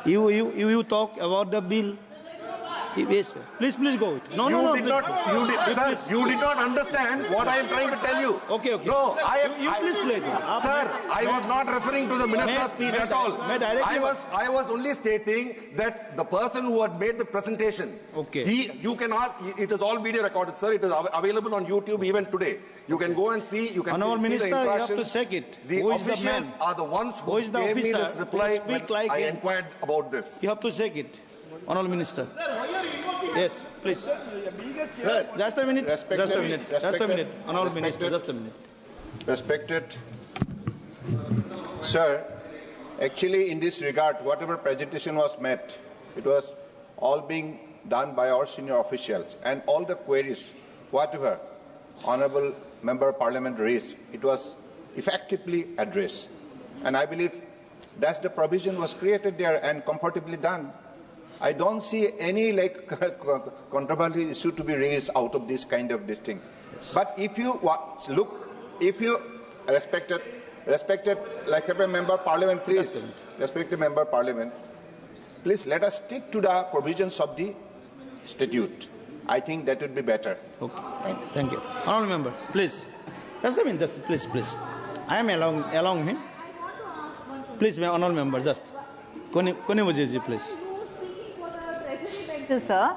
You talk about the bill. Yes, please go. You did not understand what I am trying to tell you. Okay. No, you please let him. Sir, I was not referring to the minister's speech at all. I was only stating that the person who had made the presentation, you can ask, it is all video recorded, sir. It is available on YouTube even today. You can go and see, you can see Minister, the interactions. you have to check it. The officials are the ones who gave me this reply when I inquired about this. You have to check it. Honourable Minister. Yes, please. Just a minute. Just a minute. Honourable Minister, just a minute. Respected Sir, actually in this regard, whatever presentation was made, it was all being done by our senior officials, and all the queries, whatever Honourable Member of Parliament raised, it was effectively addressed. And I believe that's the provision was created there and comfortably done. I don't see any controversial issue to be raised out of this kind of this thing. But if you respected a member of Parliament, please, respected member of Parliament, please let us stick to the provisions of the statute. I think that would be better. Okay. Thank you. Honourable member, please. Just a minute, please. I am allowing him. Please, honourable member, just. Kone Mujiji, please. Sir.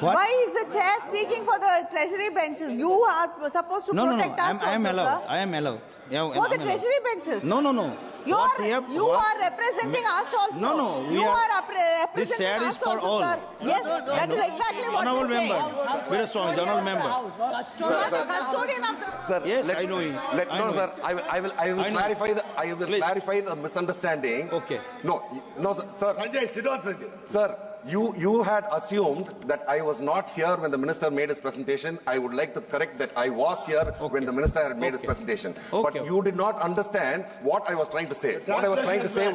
Why is the chair speaking for the treasury benches? You are supposed to protect us. I am allowed. For the treasury benches? No. You are representing us also. No. You are representing this chair us is for also, all. sir. Yes, that is exactly what Honourable you say. member, very strong, honourable member. Custodian of the... Sir, yes, I know. Sir, I will clarify the misunderstanding. Okay. No, sir. Sanjay, sit down, Sanjay. Sir, you had assumed that I was not here when the minister made his presentation. I would like to correct that I was here when the minister had made his presentation. But you did not understand what I was trying to say. What I was trying to say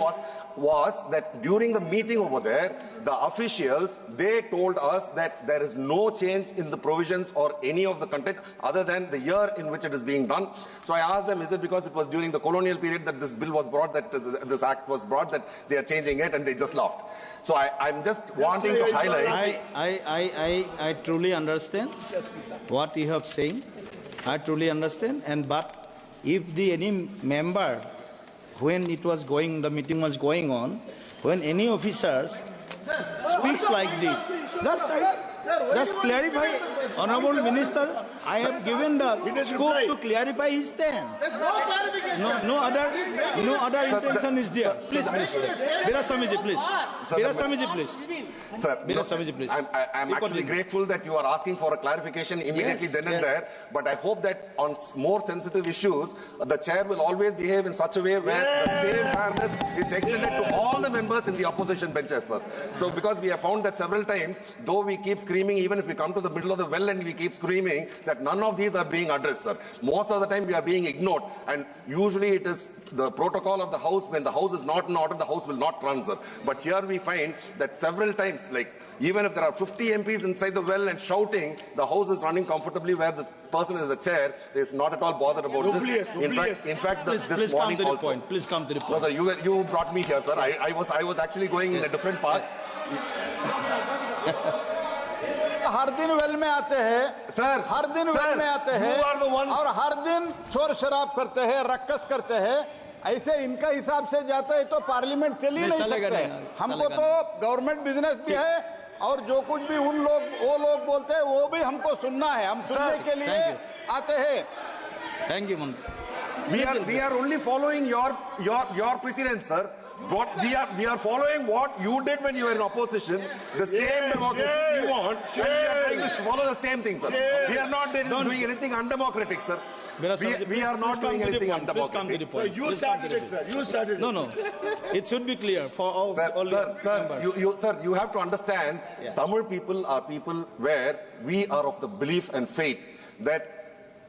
was that during the meeting over there, the officials, they told us that there is no change in the provisions or any of the content other than the year in which it is being done. So I asked them, is it because it was during the colonial period that this bill was brought, that this act was brought, that they are changing it, and they just laughed. So I'm just wanting to highlight. I truly understand what you have saying. I truly understand. But if any member, when it was going, the meeting was going on, when any officers speaks like this, just clarify, Honorable Minister, I have given the scope to clarify his stand. No other intention is there. Please, Biraswamiji, please. Biraswamiji, please. Sir, please. I'm actually grateful that you are asking for a clarification immediately then and there, but I hope that on more sensitive issues, the chair will always behave in such a way where the same fairness is extended to all the members in the opposition benches, sir. So because we have found that several times, though we keep screaming, even if we come to the middle of the well and we keep screaming, that none of these are being addressed, sir. Most of the time we are being ignored, and usually it is the protocol of the House. When the House is not in order, the House will not run, sir. But here we find that several times, like even if there are 50 MPs inside the well and shouting, the House is running comfortably where the person is the chair is not at all bothered about this. In fact, this morning also. Please come to the point. No, sir, you brought me here, sir. I was actually going in a different path. हर दिन well में आते हैं sir, हर दिन well में आते हैं और हर दिन शोर शराब करते हैं, रक्कस करते हैं. ऐसे इनका हिसाब से जाता है तो पार्लियामेंट चल ही नहीं सकते. हमको तो गवर्नमेंट बिजनेस भी है और जो कुछ भी वो लोग बोलते हैं वो भी हमको सुनना है. हम सुनने के लिए आते हैं. Thank you, we are only following your precedents, sir. What we are following what you did when you were in opposition, the same democracy you want, and we are trying to follow the same thing, sir. We are not doing anything undemocratic, sir. We are not doing anything undemocratic. So you started it, sir. You started it. No. It should be clear for all members. Sir, you have to understand, Tamil people are people where we are of the belief and faith that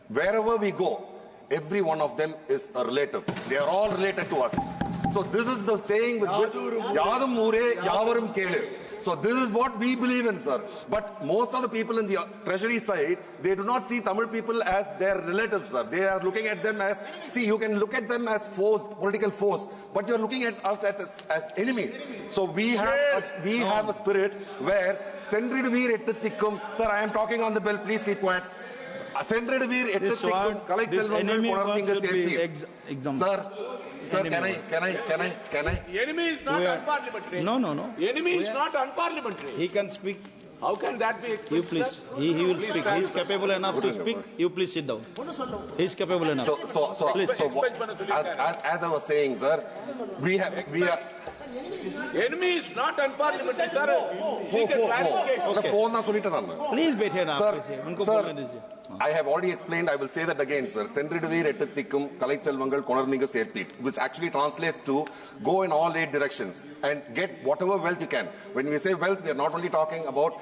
wherever we go, every one of them is a relative. They are all related to us. So this is the saying with which Yadam Ure Yavarum Kele. So this is what we believe in, sir. But most of the people in the treasury side, they do not see Tamil people as their relatives, sir. They are looking at them as, see, you can look at them as foes, political foes, but you're looking at us as enemies. So we have a spirit where Sendridvir Ettathikum, sir, I am talking on the bill, please keep quiet. Sendridvir Ettathikum, Kalai Chelvangal, Sir, can I? The enemy is not unparliamentary. No. The enemy is not unparliamentary. He can speak. How can that be? You please. He will speak. He is capable enough to speak. You please sit down. He is capable enough. As I was saying, sir, we are. Enemy is not unparliamentary, sir. Please wait here now. Sir, I have already explained, I will say that again, sir. Sendridvir Ettathikum Kalaichilvangal Konarninga Serpit, which actually translates to go in all 8 directions and get whatever wealth you can. When we say wealth, we are not only talking about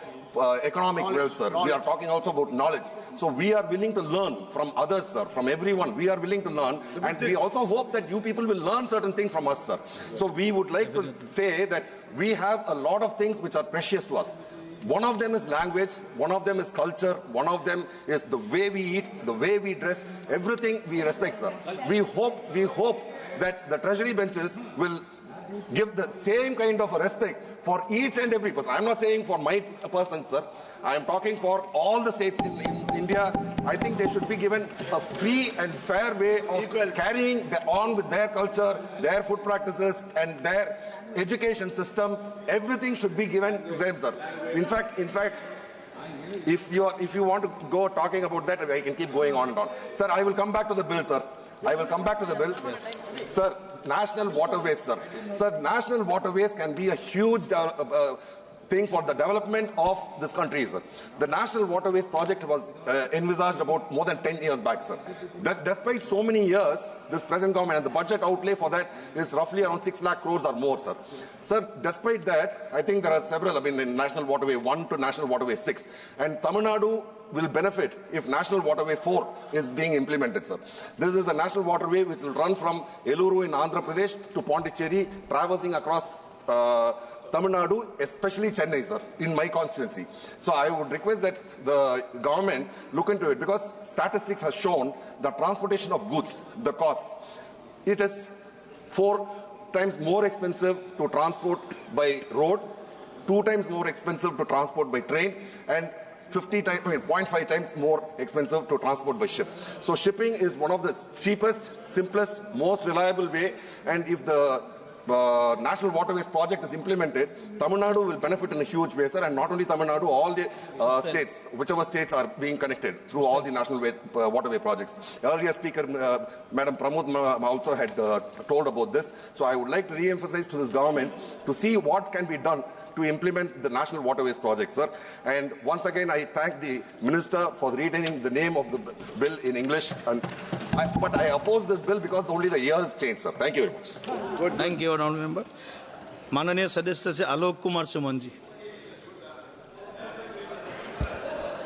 economic wealth, sir. We are talking also about knowledge. So we are willing to learn from others, sir, from everyone. We are willing to learn, and we also hope that you people will learn certain things from us, sir. So we would like to say that we have a lot of things which are precious to us. One of them is language, one of them is culture, one of them is the way we eat, the way we dress, everything we respect, sir. We hope that the treasury benches will give the same kind of a respect for each and every person. I'm not saying for my person, sir. I am talking for all the states in India. I think they should be given a free and fair way of carrying on with their culture, their food practices, and their education system. Everything should be given to them, sir. In fact, if you want to go talking about that, I can keep going on and on. Sir, I will come back to the bill, sir. I will come back to the bill. Yes. Sir, national waterways, sir. Sir, national waterways can be a huge thing for the development of this country, sir. The National Waterways Project was envisaged about more than 10 years back, sir. Despite so many years, this present government and the budget outlay for that is roughly around 6 lakh crores or more, sir. Sir, despite that, I think there are several, in National Waterway 1 to National Waterway 6. And Tamil Nadu will benefit if National Waterway 4 is being implemented, sir. This is a national waterway which will run from Eluru in Andhra Pradesh to Pondicherry, traversing across Tamil Nadu, especially Chennai, sir, in my constituency. So I would request that the government look into it, because statistics has shown the transportation of goods, the costs. It is 4 times more expensive to transport by road, 2 times more expensive to transport by train, and 0.5 times more expensive to transport by ship. So shipping is one of the cheapest, simplest, most reliable way, and if the National Waterways project is implemented, Tamil Nadu will benefit in a huge way, sir, and not only Tamil Nadu, all the states, whichever states are being connected through all the National Waterway projects. Earlier speaker, Madam Pramod also had told about this, so I would like to re-emphasize to this government to see what can be done to implement the National Waterways project, sir. And once again, I thank the Minister for retaining the name of the bill in English. But I oppose this bill because only the year has changed, sir. Thank you very much. Good. Thank you, Honourable Member. माननीय सदस्य से आलोक कुमार सुमन जी.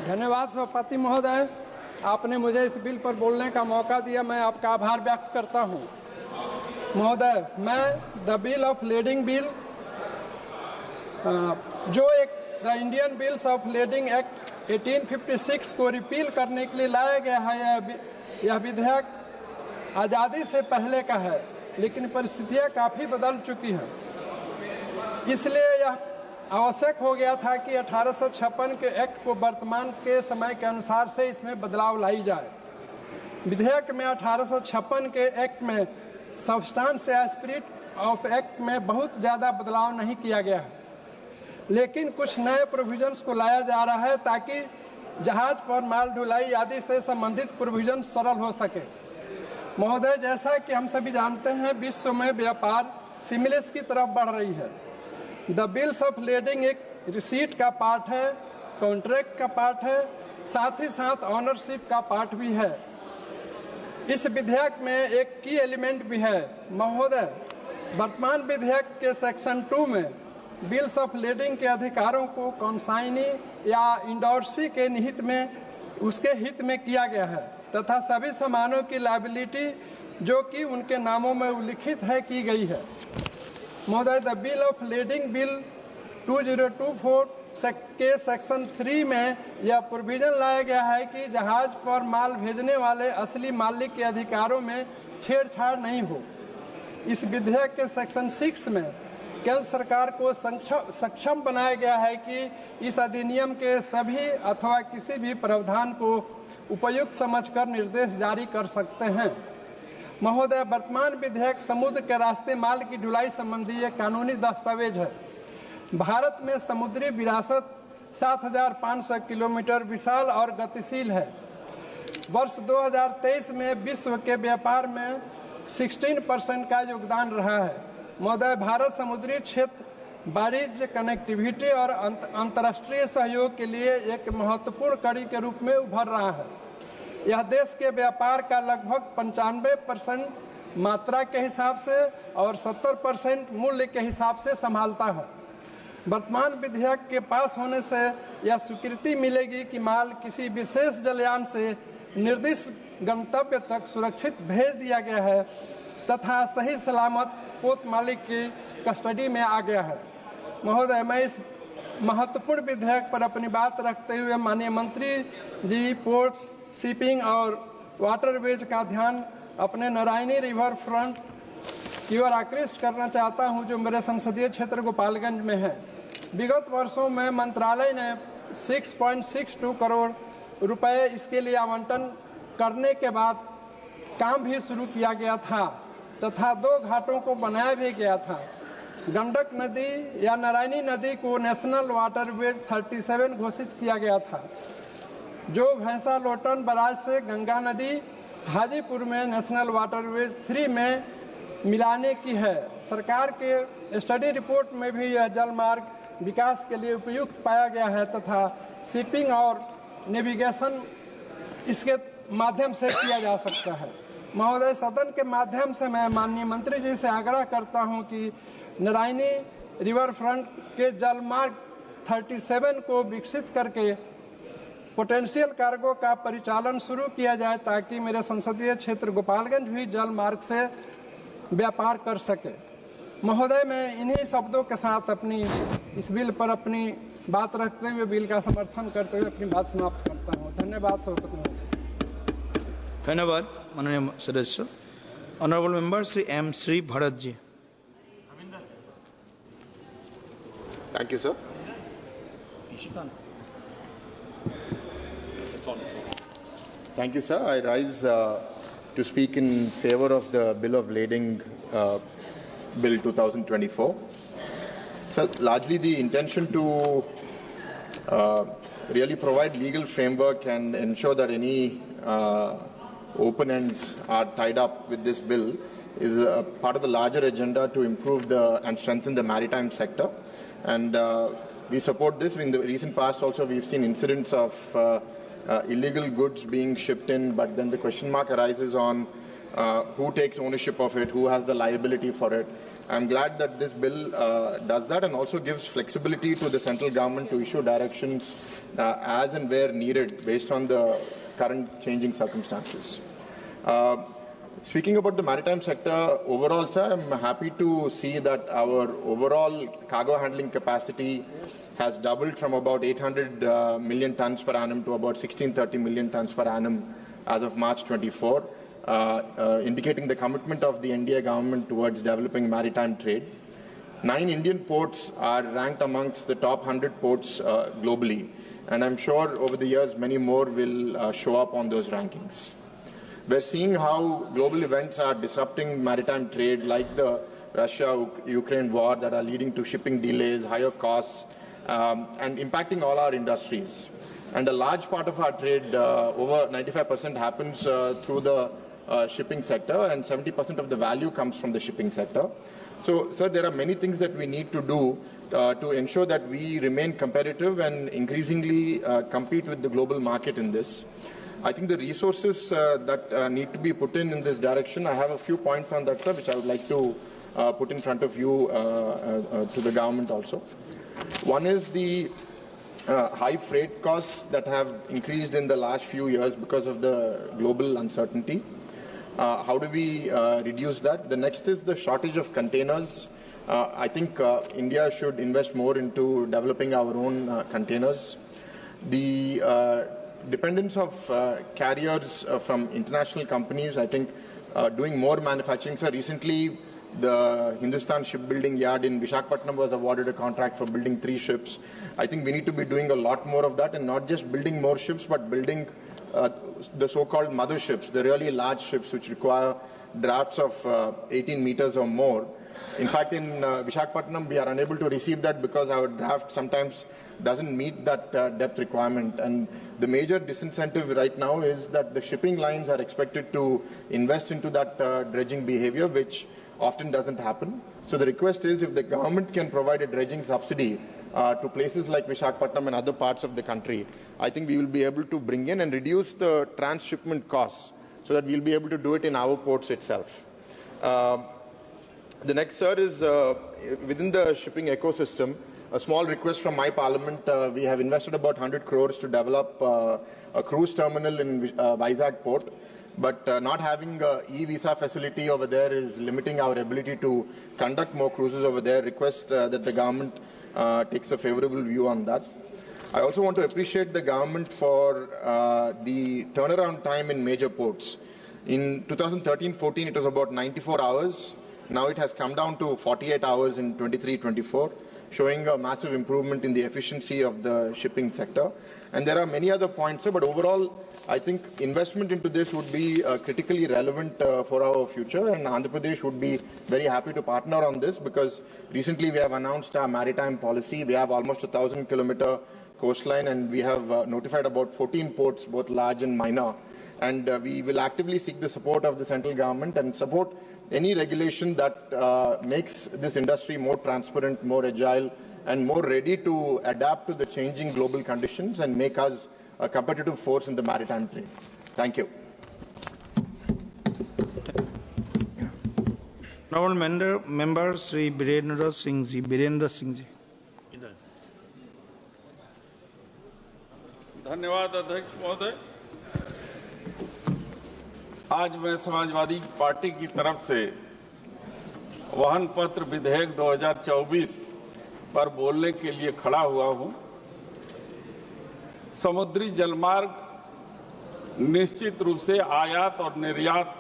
धन्यवाद सभापति महोदय, आपने मुझे इस bill पर बोलने का मौका दिया, मैं आपका आभार व्यक्त करता हूं। महोदय, मैं the bill of lading bill, जो एक the Indian bills of lading act 1856 को रिपील करने के लिए लाया गया है, यह विधेयक आज़ादी से पहले का है, लेकिन परिस्थितियां काफ़ी बदल चुकी हैं, इसलिए यह आवश्यक हो गया था कि 1856 के एक्ट को वर्तमान के समय के अनुसार से इसमें बदलाव लाई जाए। विधेयक में 1856 के एक्ट में सब्सटेंस या स्पिरिट ऑफ एक्ट में बहुत ज़्यादा बदलाव नहीं किया गया है, लेकिन कुछ नए प्रोविजंस को लाया जा रहा है ताकि जहाज पर माल ढुलाई आदि से संबंधित प्रोविजन सरल हो सके। महोदय, जैसा कि हम सभी जानते हैं, विश्व में व्यापार सिमिलेस की तरफ बढ़ रही है। द बिल्स ऑफ लेडिंग एक रिसीट का पार्ट है, कॉन्ट्रैक्ट का पार्ट है, साथ ही साथ ऑनरशिप का पार्ट भी है। इस विधेयक में एक की एलिमेंट भी है। महोदय, वर्तमान विधेयक के सेक्शन 2 में बिल्स ऑफ लेडिंग के अधिकारों को कॉन्साइनी या इंडोर्सी के निहित में उसके हित में किया गया है तथा सभी सामानों की लायबिलिटी जो कि उनके नामों में उल्लिखित है की गई है। महोदय, the bill of lading bill 2024 के सेक्शन 3 में यह प्रोविजन लाया गया है कि जहाज पर माल भेजने वाले असली मालिक के अधिकारों में छेड़छाड़ नहीं हो। इस विधेयक के सेक्शन 6 में केंद्र सरकार को सक्षम बनाया गया है कि इस अधिनियम के सभी अथवा किसी भी प्रावधान को उपयुक्त समझकर निर्देश जारी कर सकते हैं। महोदय, वर्तमान विधेयक समुद्र के रास्ते माल की ढुलाई संबंधी एक कानूनी दस्तावेज है। भारत में समुद्री विरासत 7,500 किलोमीटर विशाल और गतिशील है। वर्ष 2023 में विश्व के व्यापार में 16% का योगदान रहा है। महोदय, भारत समुद्री क्षेत्र वाणिज्य, कनेक्टिविटी और अंतर्राष्ट्रीय सहयोग के लिए एक महत्वपूर्ण कड़ी के रूप में उभर रहा है। यह देश के व्यापार का लगभग 95% मात्रा के हिसाब से और 70% मूल्य के हिसाब से संभालता है। वर्तमान विधेयक के पास होने से यह स्वीकृति मिलेगी कि माल किसी विशेष जलयान से निर्दिष्ट गंतव्य तक सुरक्षित भेज दिया गया है तथा सही सलामत पोत मालिक की कस्टडी में आ गया है। महोदय, मैं इस महत्वपूर्ण विधेयक पर अपनी बात रखते हुए माननीय मंत्री जी पोर्ट्स, शिपिंग और वाटरवेज का ध्यान अपने नारायणी रिवर फ्रंट की ओर आकृष्ट करना चाहता हूं, जो मेरे संसदीय क्षेत्र गोपालगंज में है। विगत वर्षों में मंत्रालय ने 6.62 करोड़ रुपए इसके लिए आवंटन करने के बाद काम भी शुरू किया गया था तथा 2 घाटों को बनाया भी गया था। गंडक नदी या नारायणी नदी को नेशनल वाटरवेज 37 घोषित किया गया था, जो भैंसा लोटन बराज से गंगा नदी हाजीपुर में नेशनल वाटरवेज 3 में मिलाने की है। सरकार के स्टडी रिपोर्ट में भी यह जल मार्ग विकास के लिए उपयुक्त पाया गया है तथा शिपिंग और नेविगेशन इसके माध्यम से किया जा सकता है। महोदय, सदन के माध्यम से मैं माननीय मंत्री जी से आग्रह करता हूं कि नारायणी रिवर फ्रंट के जलमार्ग 37 को विकसित करके पोटेंशियल कार्गो का परिचालन शुरू किया जाए ताकि मेरे संसदीय क्षेत्र गोपालगंज भी जल मार्ग से व्यापार कर सके। महोदय, मैं इन्हीं शब्दों के साथ अपनी इस बिल पर अपनी बात रखते हुए बिल का समर्थन करते हुए अपनी बात समाप्त करता हूँ। धन्यवाद सभापति महोदय। धन्यवाद माननीय सदस्य। Honourable member Shri M Shri Bharat ji. Thank you, sir. Thank you, sir. I rise to speak in favor of the Bill of Lading, Bill 2024. So, largely the intention to really provide legal framework and ensure that any open ends are tied up with this bill is a part of the larger agenda to improve and strengthen the maritime sector. And we support this. In the recent past also, we've seen incidents of illegal goods being shipped in, but then the question mark arises on who takes ownership of it, who has the liability for it. I'm glad that this bill does that and also gives flexibility to the central government to issue directions as and where needed based on the current changing circumstances. Speaking about the maritime sector overall, sir, I'm happy to see that our overall cargo handling capacity has doubled from about 800 million tons per annum to about 1630 million tons per annum as of March 24, indicating the commitment of the NDA government towards developing maritime trade. 9 Indian ports are ranked amongst the top 100 ports globally, and I'm sure over the years many more will show up on those rankings. We're seeing how global events are disrupting maritime trade, like the Russia-Ukraine war, that are leading to shipping delays, higher costs, and impacting all our industries. And a large part of our trade, over 95%, happens through the shipping sector, and 70% of the value comes from the shipping sector. So, sir, there are many things that we need to do to ensure that we remain competitive and increasingly compete with the global market in this. I think the resources that need to be put in this direction, I have a few points on that, sir, which I would like to put in front of you to the government also. One is the high freight costs that have increased in the last few years because of the global uncertainty. How do we reduce that? The next is the shortage of containers. I think India should invest more into developing our own containers. The dependence of carriers from international companies, I think doing more manufacturing. So recently, the Hindustan Shipbuilding Yard in Visakhapatnam was awarded a contract for building 3 ships. I think we need to be doing a lot more of that, and not just building more ships, but building the so-called mother ships, the really large ships which require drafts of 18 meters or more. In fact, in Visakhapatnam, we are unable to receive that because our draft sometimes doesn't meet that depth requirement. And the major disincentive right now is that the shipping lines are expected to invest into that dredging behavior, which often doesn't happen. So the request is, if the government can provide a dredging subsidy to places like Visakhapatnam and other parts of the country, I think we will be able to bring in and reduce the transshipment costs so that we'll be able to do it in our ports itself. The next, sir, is within the shipping ecosystem, a small request from my parliament. We have invested about 100 crores to develop a cruise terminal in Vizag port, but not having an e-visa facility over there is limiting our ability to conduct more cruises over there. Request that the government takes a favorable view on that. I also want to appreciate the government for the turnaround time in major ports. In 2013-14, it was about 94 hours. Now it has come down to 48 hours in 23-24, showing a massive improvement in the efficiency of the shipping sector. And there are many other points, but overall, I think investment into this would be critically relevant for our future, and Andhra Pradesh would be very happy to partner on this, because recently we have announced our maritime policy. We have almost 1,000-kilometer coastline, and we have notified about 14 ports, both large and minor. And we will actively seek the support of the central government and support any regulation that makes this industry more transparent, more agile, and more ready to adapt to the changing global conditions and make us a competitive force in the maritime trade. Thank you. Honourable Member Sri Birendra Singh Ji. धन्यवाद अध्यक्ष महोदय। आज मैं Samajwadi party की तरफ से वाहन पत्र विधेयक 2024 पर बोलने के लिए खड़ा हुआ हूं। समुद्री जलमार्ग निश्चित रूप से आयात और निर्यात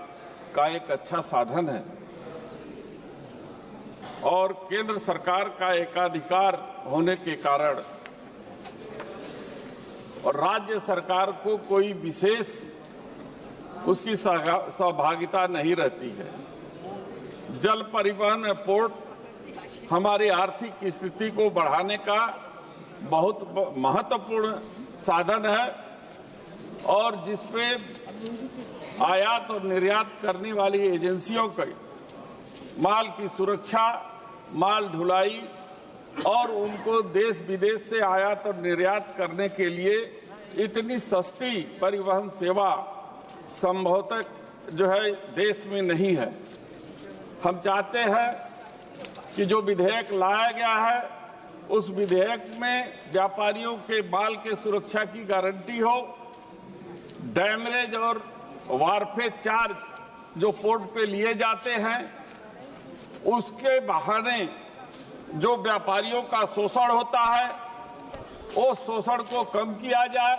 का एक अच्छा साधन है और केंद्र सरकार का एकाधिकार होने के कारण और राज्य सरकार को कोई विशेष उसकी सहभागिता नहीं रहती है। जल परिवहन पोर्ट हमारी आर्थिक स्थिति को बढ़ाने का बहुत महत्वपूर्ण साधन है और जिसपे आयात और निर्यात करने वाली एजेंसियों को माल की सुरक्षा, माल ढुलाई और उनको देश विदेश से आयात और निर्यात करने के लिए इतनी सस्ती परिवहन सेवा संभवतः जो है देश में नहीं है। हम चाहते हैं कि जो विधेयक लाया गया है उस विधेयक में व्यापारियों के माल के सुरक्षा की गारंटी हो, डैमरेज और वारफेज चार्ज जो पोर्ट पे लिए जाते हैं उसके बहाने जो व्यापारियों का शोषण होता है वो शोषण को कम किया जाए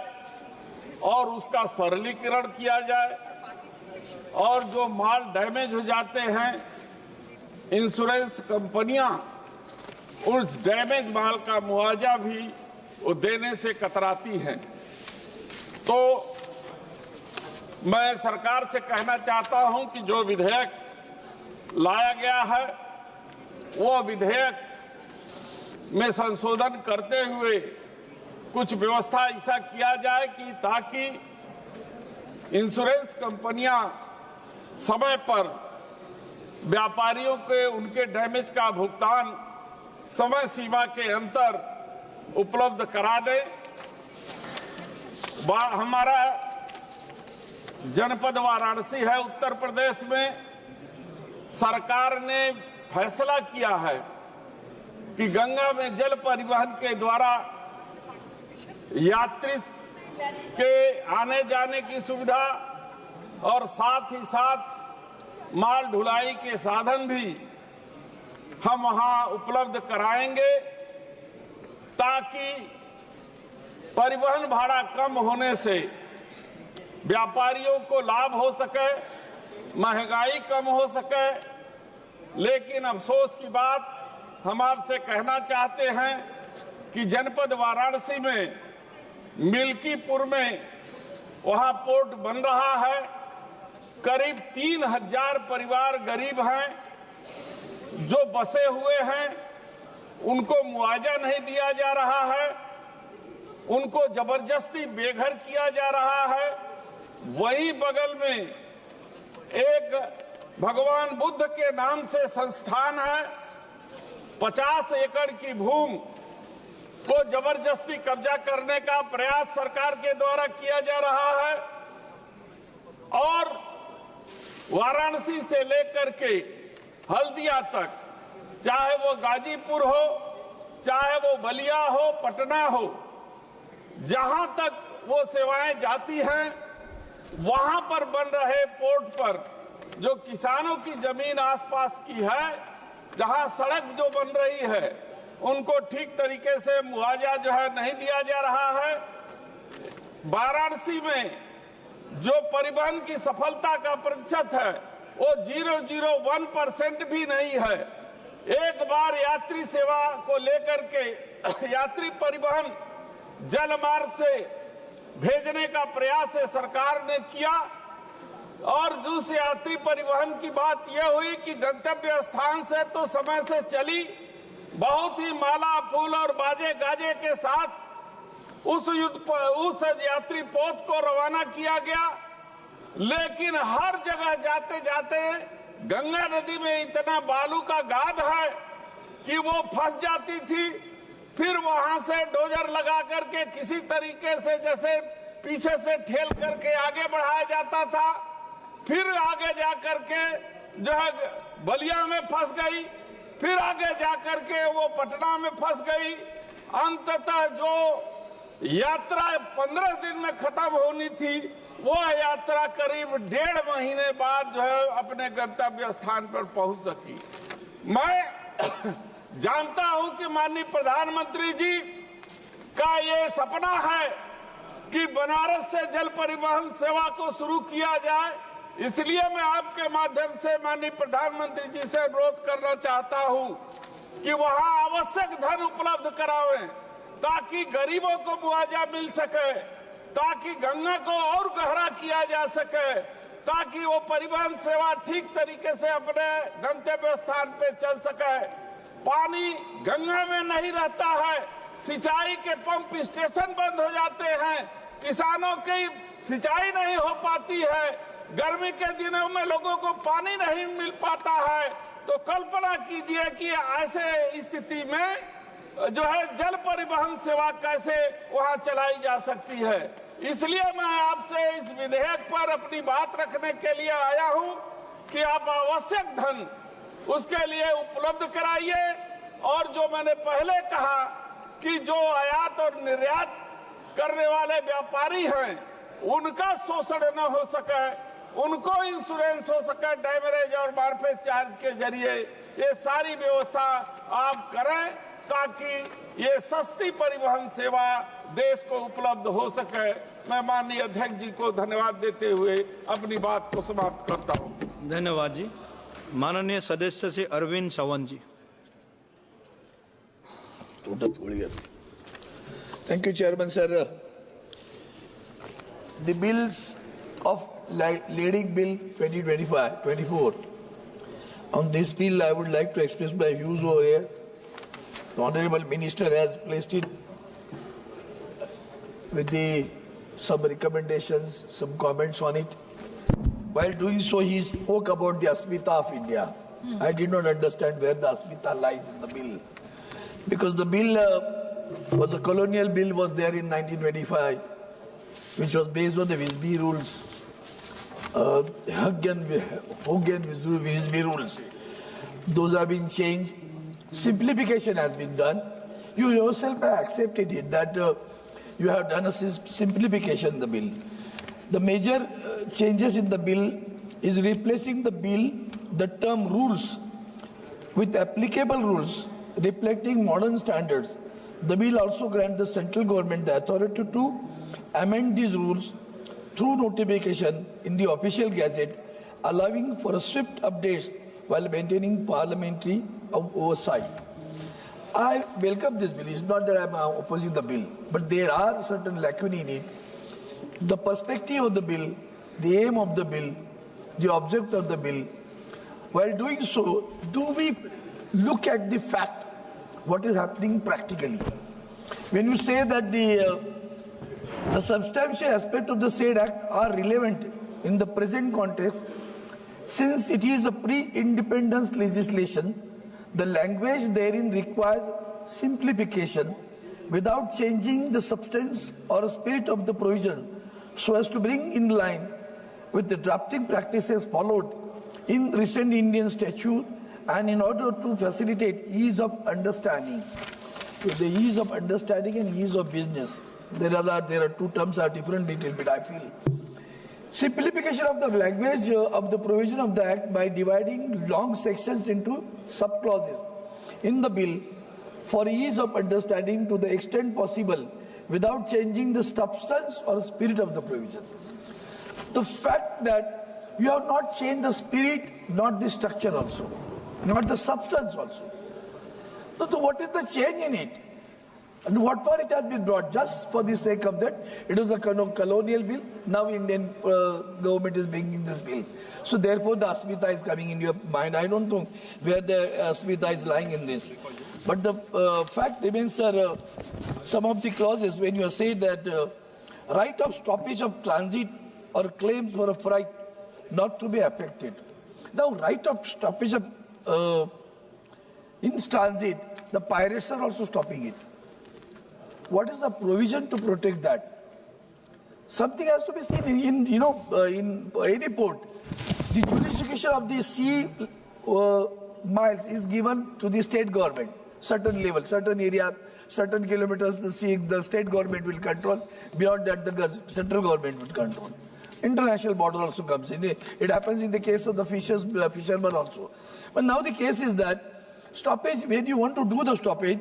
और उसका सरलीकरण किया जाए और जो माल डैमेज हो जाते हैं इंश्योरेंस कंपनियां उस डैमेज माल का मुआवजा भी वो देने से कतराती हैं। तो मैं सरकार से कहना चाहता हूं कि जो विधेयक लाया गया है वो विधेयक में संशोधन करते हुए कुछ व्यवस्था ऐसा किया जाए कि ताकि इंश्योरेंस कंपनियां समय पर व्यापारियों के उनके डैमेज का भुगतान समय सीमा के अंतर उपलब्ध करा दें। हमारा जनपद वाराणसी है उत्तर प्रदेश में, सरकार ने फैसला किया है कि गंगा में जल परिवहन के द्वारा यात्री के आने जाने की सुविधा और साथ ही साथ माल ढुलाई के साधन भी हम वहां उपलब्ध कराएंगे ताकि परिवहन भाड़ा कम होने से व्यापारियों को लाभ हो सके, महंगाई कम हो सके। लेकिन अफसोस की बात हम आपसे कहना चाहते हैं कि जनपद वाराणसी में मिल्कीपुर में वहां पोर्ट बन रहा है, करीब 3000 परिवार गरीब हैं जो बसे हुए हैं, उनको मुआवजा नहीं दिया जा रहा है, उनको जबरदस्ती बेघर किया जा रहा है। वहीं बगल में एक भगवान बुद्ध के नाम से संस्थान है, 50 एकड़ की भूमि को जबरदस्ती कब्जा करने का प्रयास सरकार के द्वारा किया जा रहा है और वाराणसी से लेकर के हल्दिया तक, चाहे वो गाजीपुर हो, चाहे वो बलिया हो, पटना हो, जहां तक वो सेवाएं जाती हैं वहां पर बन रहे पोर्ट पर जो किसानों की जमीन आसपास की है, जहां सड़क जो बन रही है उनको ठीक तरीके से मुआवजा जो है नहीं दिया जा रहा है। वाराणसी में जो परिवहन की सफलता का प्रतिशत है वो 0.01% भी नहीं है। एक बार यात्री सेवा को लेकर के यात्री परिवहन जल मार्ग से भेजने का प्रयास सरकार ने किया और उस यात्री परिवहन की बात यह हुई कि गंतव्य स्थान से तो समय से चली, बहुत ही माला फूल और बाजे गाजे के साथ उस यात्री पोत को रवाना किया गया, लेकिन हर जगह जाते जाते गंगा नदी में इतना बालू का गाद है कि वो फंस जाती थी फिर वहां से डोजर लगा करके किसी तरीके से जैसे पीछे से ठेल करके आगे बढ़ाया जाता था, फिर आगे जा करके जो है बलिया में फंस गई, फिर आगे जा करके वो पटना में फंस गई। अंततः जो यात्रा 15 दिन में खत्म होनी थी, वो यात्रा करीब 1.5 महीने बाद जो है अपने गंतव्य स्थान पर पहुंच सकी। मैं जानता हूं कि माननीय प्रधानमंत्री जी का ये सपना है कि बनारस से जल परिवहन सेवा को शुरू किया जाए, इसलिए मैं आपके माध्यम से माननीय प्रधानमंत्री जी से अनुरोध करना चाहता हूं कि वहां आवश्यक धन उपलब्ध करावें ताकि गरीबों को मुआवजा मिल सके, ताकि गंगा को और गहरा किया जा सके, ताकि वो परिवहन सेवा ठीक तरीके से अपने गंतव्य स्थान पे चल सके। पानी गंगा में नहीं रहता है, सिंचाई के पंप स्टेशन बंद हो जाते हैं, किसानों की सिंचाई नहीं हो पाती है, गर्मी के दिनों में लोगों को पानी नहीं मिल पाता है। तो कल्पना कीजिए कि ऐसे स्थिति में जो है जल परिवहन सेवा कैसे वहां चलाई जा सकती है। इसलिए मैं आपसे इस विधेयक पर अपनी बात रखने के लिए आया हूं कि आप आवश्यक धन उसके लिए उपलब्ध कराइए, और जो मैंने पहले कहा कि जो आयात और निर्यात करने वाले व्यापारी हैं उनका शोषण न हो सके, उनको इंश्योरेंस हो सके डैमरेज और मार्फेज चार्ज के जरिए, ये सारी व्यवस्था आप करें ताकि ये सस्ती परिवहन सेवा देश को उपलब्ध हो सके। मैं माननीय अध्यक्ष जी को धन्यवाद देते हुए अपनी बात को समाप्त करता हूँ। धन्यवाद जी। माननीय सदस्य से अरविंद सावंत जी। Thank you, Chairman, sir. The bills of Leading Bill 2025-24. On this bill, I would like to express my views over here. The Honorable Minister has placed it with some recommendations, some comments on it. While doing so, he spoke about the Asmita of India. I did not understand where the Asmita lies in the bill. Because the bill was a colonial bill, was there in 1925, which was based on the Visby rules, Visby rules. Those have been changed. Simplification has been done. You yourself have accepted it, that you have done a simplification in the bill. The major changes in the bill is replacing the term rules with applicable rules reflecting modern standards. The bill also grants the central government the authority to amend these rules through notification in the official gazette, allowing for a swift updates while maintaining parliamentary oversight. I welcome this bill. It's not that I am opposing the bill, but there are certain lacunae in it. The perspective of the bill, the aim of the bill, the object of the bill. While doing so, do we look at the fact, what is happening practically? When you say that the substantial aspects of the said act are relevant in the present context, since it is a pre-independence legislation, the language therein requires simplification without changing the substance or spirit of the provision, so as to bring in line with the drafting practices followed in recent Indian statute, and in order to facilitate ease of understanding. The ease of understanding and ease of business. There are two terms are different little bit, I feel. Simplification of the language of the provision of the Act by dividing long sections into sub-clauses in the bill for ease of understanding to the extent possible without changing the substance or spirit of the provision. The fact that you have not changed the spirit, not the structure also, not the substance also. So what is the change in it? And what for it has been brought? Just for the sake of that, it was a colonial bill. Now Indian government is bringing this bill. So therefore the Asmita is coming in your mind. I don't know where the Asmita is lying in this. But the fact remains, sir, some of the clauses when you say that right of stoppage of transit or claims for a freight not to be affected. Now right of stoppage of in transit, the pirates are also stopping it. what is the provision to protect that? Something has to be seen in any port. The jurisdiction of the sea miles is given to the state government, certain level, certain areas, certain kilometers the state government will control. Beyond that, the central government will control. International border also comes in. It happens in the case of the fishermen also. But now the case is that stoppage, when you want to do the stoppage,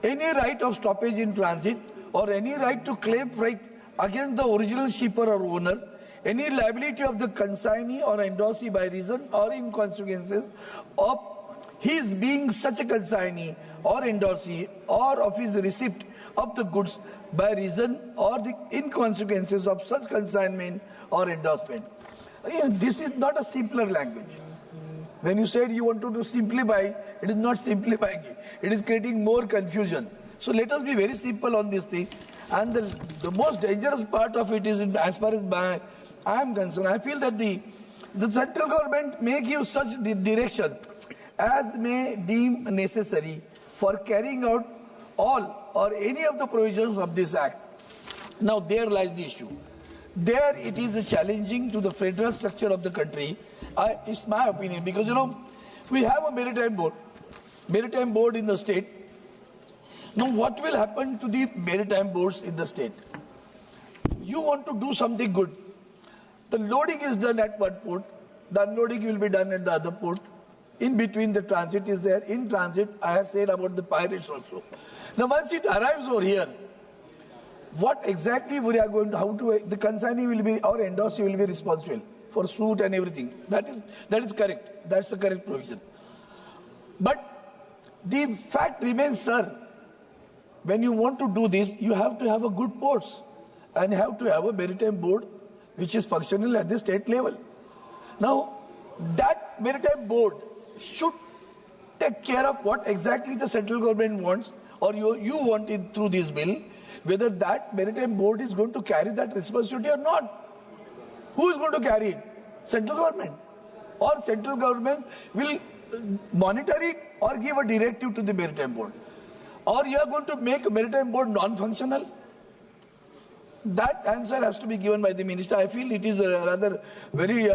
any right of stoppage in transit or any right to claim freight against the original shipper or owner, any liability of the consignee or endorsee by reason or in consequences of his being such a consignee or endorsee or of his receipt of the goods by reason or the inconsequences of such consignment or endorsement. This is not a simpler language. When you said you wanted to simplify, it is not simplifying it. It is creating more confusion. So let us be very simple on this thing. And the most dangerous part of it is, as far as I am concerned, I feel that the central government may give such direction as may deem necessary for carrying out all or any of the provisions of this act. Now there lies the issue. There it is challenging to the federal structure of the country. It's my opinion, because we have a maritime board in the state. Now what will happen to the maritime boards in the state? You want to do something good. The loading is done at one port, the unloading will be done at the other port. In between the transit is there. In transit, I have said about the pirates also. Now once it arrives over here, what exactly we are going to, the consignee will be, or endorsee will be responsible for suit and everything. That is correct. That's the correct provision. But the fact remains, sir, when you want to do this, you have to have a good ports and have to have a maritime board which is functional at the state level. Now, that maritime board should take care of what exactly the central government wants, or you want it through this bill, whether that maritime board is going to carry that responsibility or not. Who is going to carry it? Central government. Or central government will monitor it or give a directive to the maritime board. Or you are going to make a maritime board non-functional. That answer has to be given by the minister. I feel it is a rather very,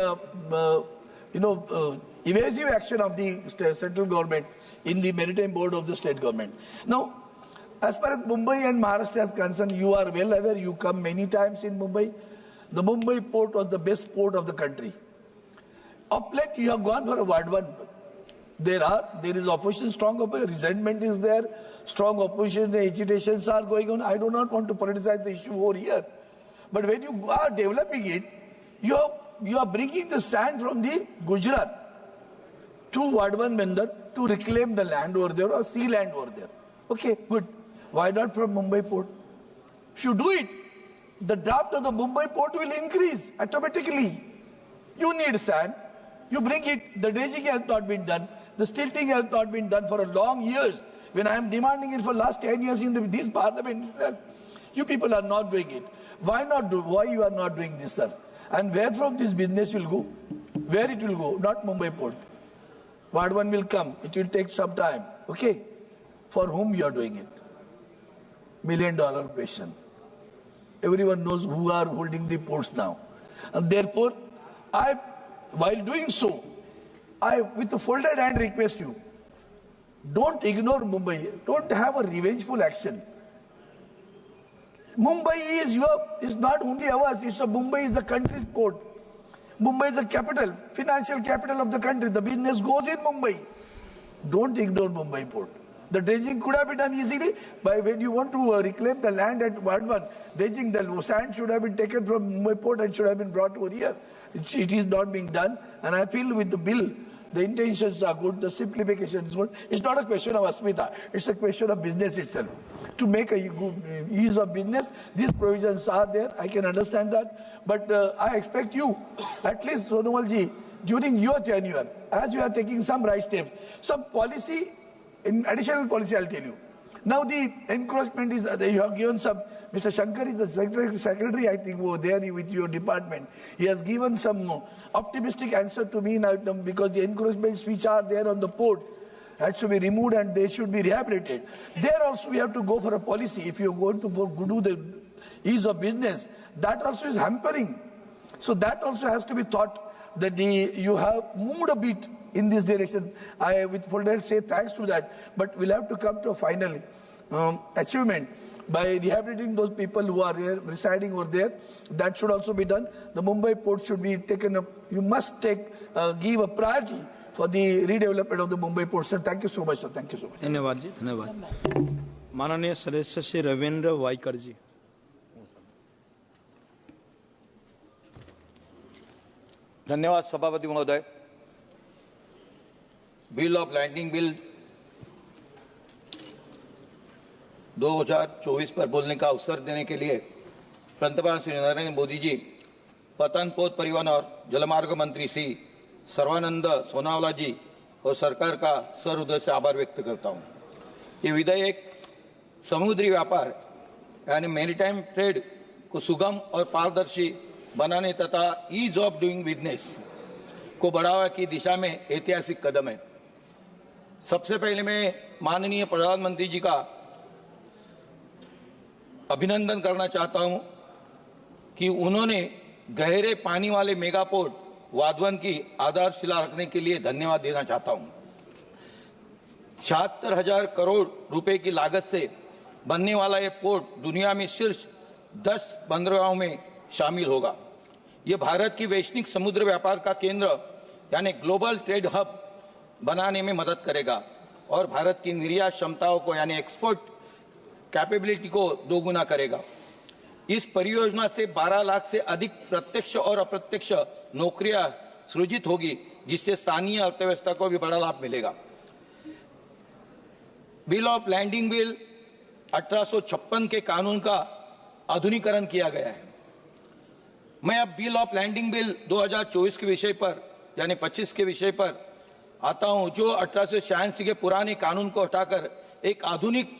evasive action of the central government in the maritime board of the state government. Now, as far as Mumbai and Maharashtra is concerned, you are well aware, you come many times in Mumbai. The Mumbai port was the best port of the country. Of late, you have gone for a ward one. There is opposition, strong opposition, resentment is there, strong opposition, the agitations are going on. I do not want to politicize the issue over here. But when you are developing it, you are bringing the sand from the Gujarat to Ward 1 Bandar to reclaim the land over there or sea land over there. Okay, good. Why not from Mumbai port? If you do it, the draft of the Mumbai port will increase automatically. You need sand. You bring it. The dredging has not been done. The stilting has not been done for a long years. When I am demanding it for last 10 years in this parliament, you people are not doing it. Why you are not doing this, sir? And where from this business will go? Where it will go? Not Mumbai port. Ward 1 will come. It will take some time. Okay? For whom you are doing it? $1 million question. Everyone knows who are holding the ports now. And therefore, while doing so, with a folded hand request you, don't ignore Mumbai. Don't have a revengeful action. Mumbai is not only ours. Mumbai is the country's port. Mumbai is the capital, financial capital of the country. The business goes in Mumbai. Don't ignore Mumbai port. The dredging could have been done easily by when you want to reclaim the land at Ward 1. Dredging, the sand should have been taken from Mumbai port and should have been brought over here. It is not being done. And I feel with the bill, the intentions are good, the simplification is good. It's not a question of Asmita. It's a question of business itself. To make a good ease of business, these provisions are there. I can understand that. But I expect you, at least Sonowalji, during your tenure, as you are taking some right steps, some policy, in additional policy, I'll tell you. Now the encroachment is, you have given some, Mr. Shankar is the secretary, I think, over there with your department. He has given some optimistic answer to me now because the encroachments which are there on the port had to be removed and they should be rehabilitated. There also we have to go for a policy. If you're going to do the ease of business, that also is hampering. So that also has to be thought, that you have moved a bit in this direction. I, with full respect, say thanks to that, but we'll have to come to a final achievement by rehabilitating those people who are here, residing over there. That should also be done. The Mumbai port should be taken up. You must give a priority for the redevelopment of the Mumbai port. Sir, thank you so much, sir. Thank you so much. धन्यवाद जी, धन्यवाद. माननीय सदस्य श्री रविंद्र वाइकर जी. धन्यवाद सभापति महोदय. Bill of landing bill 2024 पर बोलने का अवसर देने के लिए पंतप्रधान श्री नरेंद्र मोदी जी, पतन पोत परिवहन और जलमार्ग मंत्री श्री सर्वानंद सोनावाला जी और सरकार का सहृदय से आभार व्यक्त करता हूं. ये विधेयक समुद्री व्यापार यानी मैरीटाइम ट्रेड को सुगम और पारदर्शी बनाने तथा ईज ऑफ डूइंग बिजनेस को बढ़ावा की दिशा में ऐतिहासिक कदम है. सबसे पहले मैं माननीय प्रधानमंत्री जी का अभिनंदन करना चाहता हूं कि उन्होंने गहरे पानी वाले मेगा पोर्ट वाधवन की आधारशिला रखने के लिए धन्यवाद देना चाहता हूं. 76,000 करोड़ रुपए की लागत से बनने वाला ये पोर्ट दुनिया में शीर्ष 10 बंदरगाहों में शामिल होगा. ये भारत की वैश्विक समुद्र व्यापार का केंद्र यानी ग्लोबल ट्रेड हब बनाने में मदद करेगा और भारत की निर्यात क्षमताओं को यानी एक्सपोर्ट कैपेबिलिटी को दोगुना करेगा. इस परियोजना से 12 लाख से अधिक प्रत्यक्ष और अप्रत्यक्ष नौकरियां सृजित होगी, जिससे स्थानीय अर्थव्यवस्था को भी बड़ा लाभ मिलेगा. बिल ऑफ लैंडिंग बिल 1856 के कानून का आधुनिकीकरण किया गया है. मैं अब बिल ऑफ लैंडिंग बिल 2024 के विषय पर यानी 25 के विषय पर आता हूं, जो 1886 के पुराने कानून को हटाकर एक आधुनिक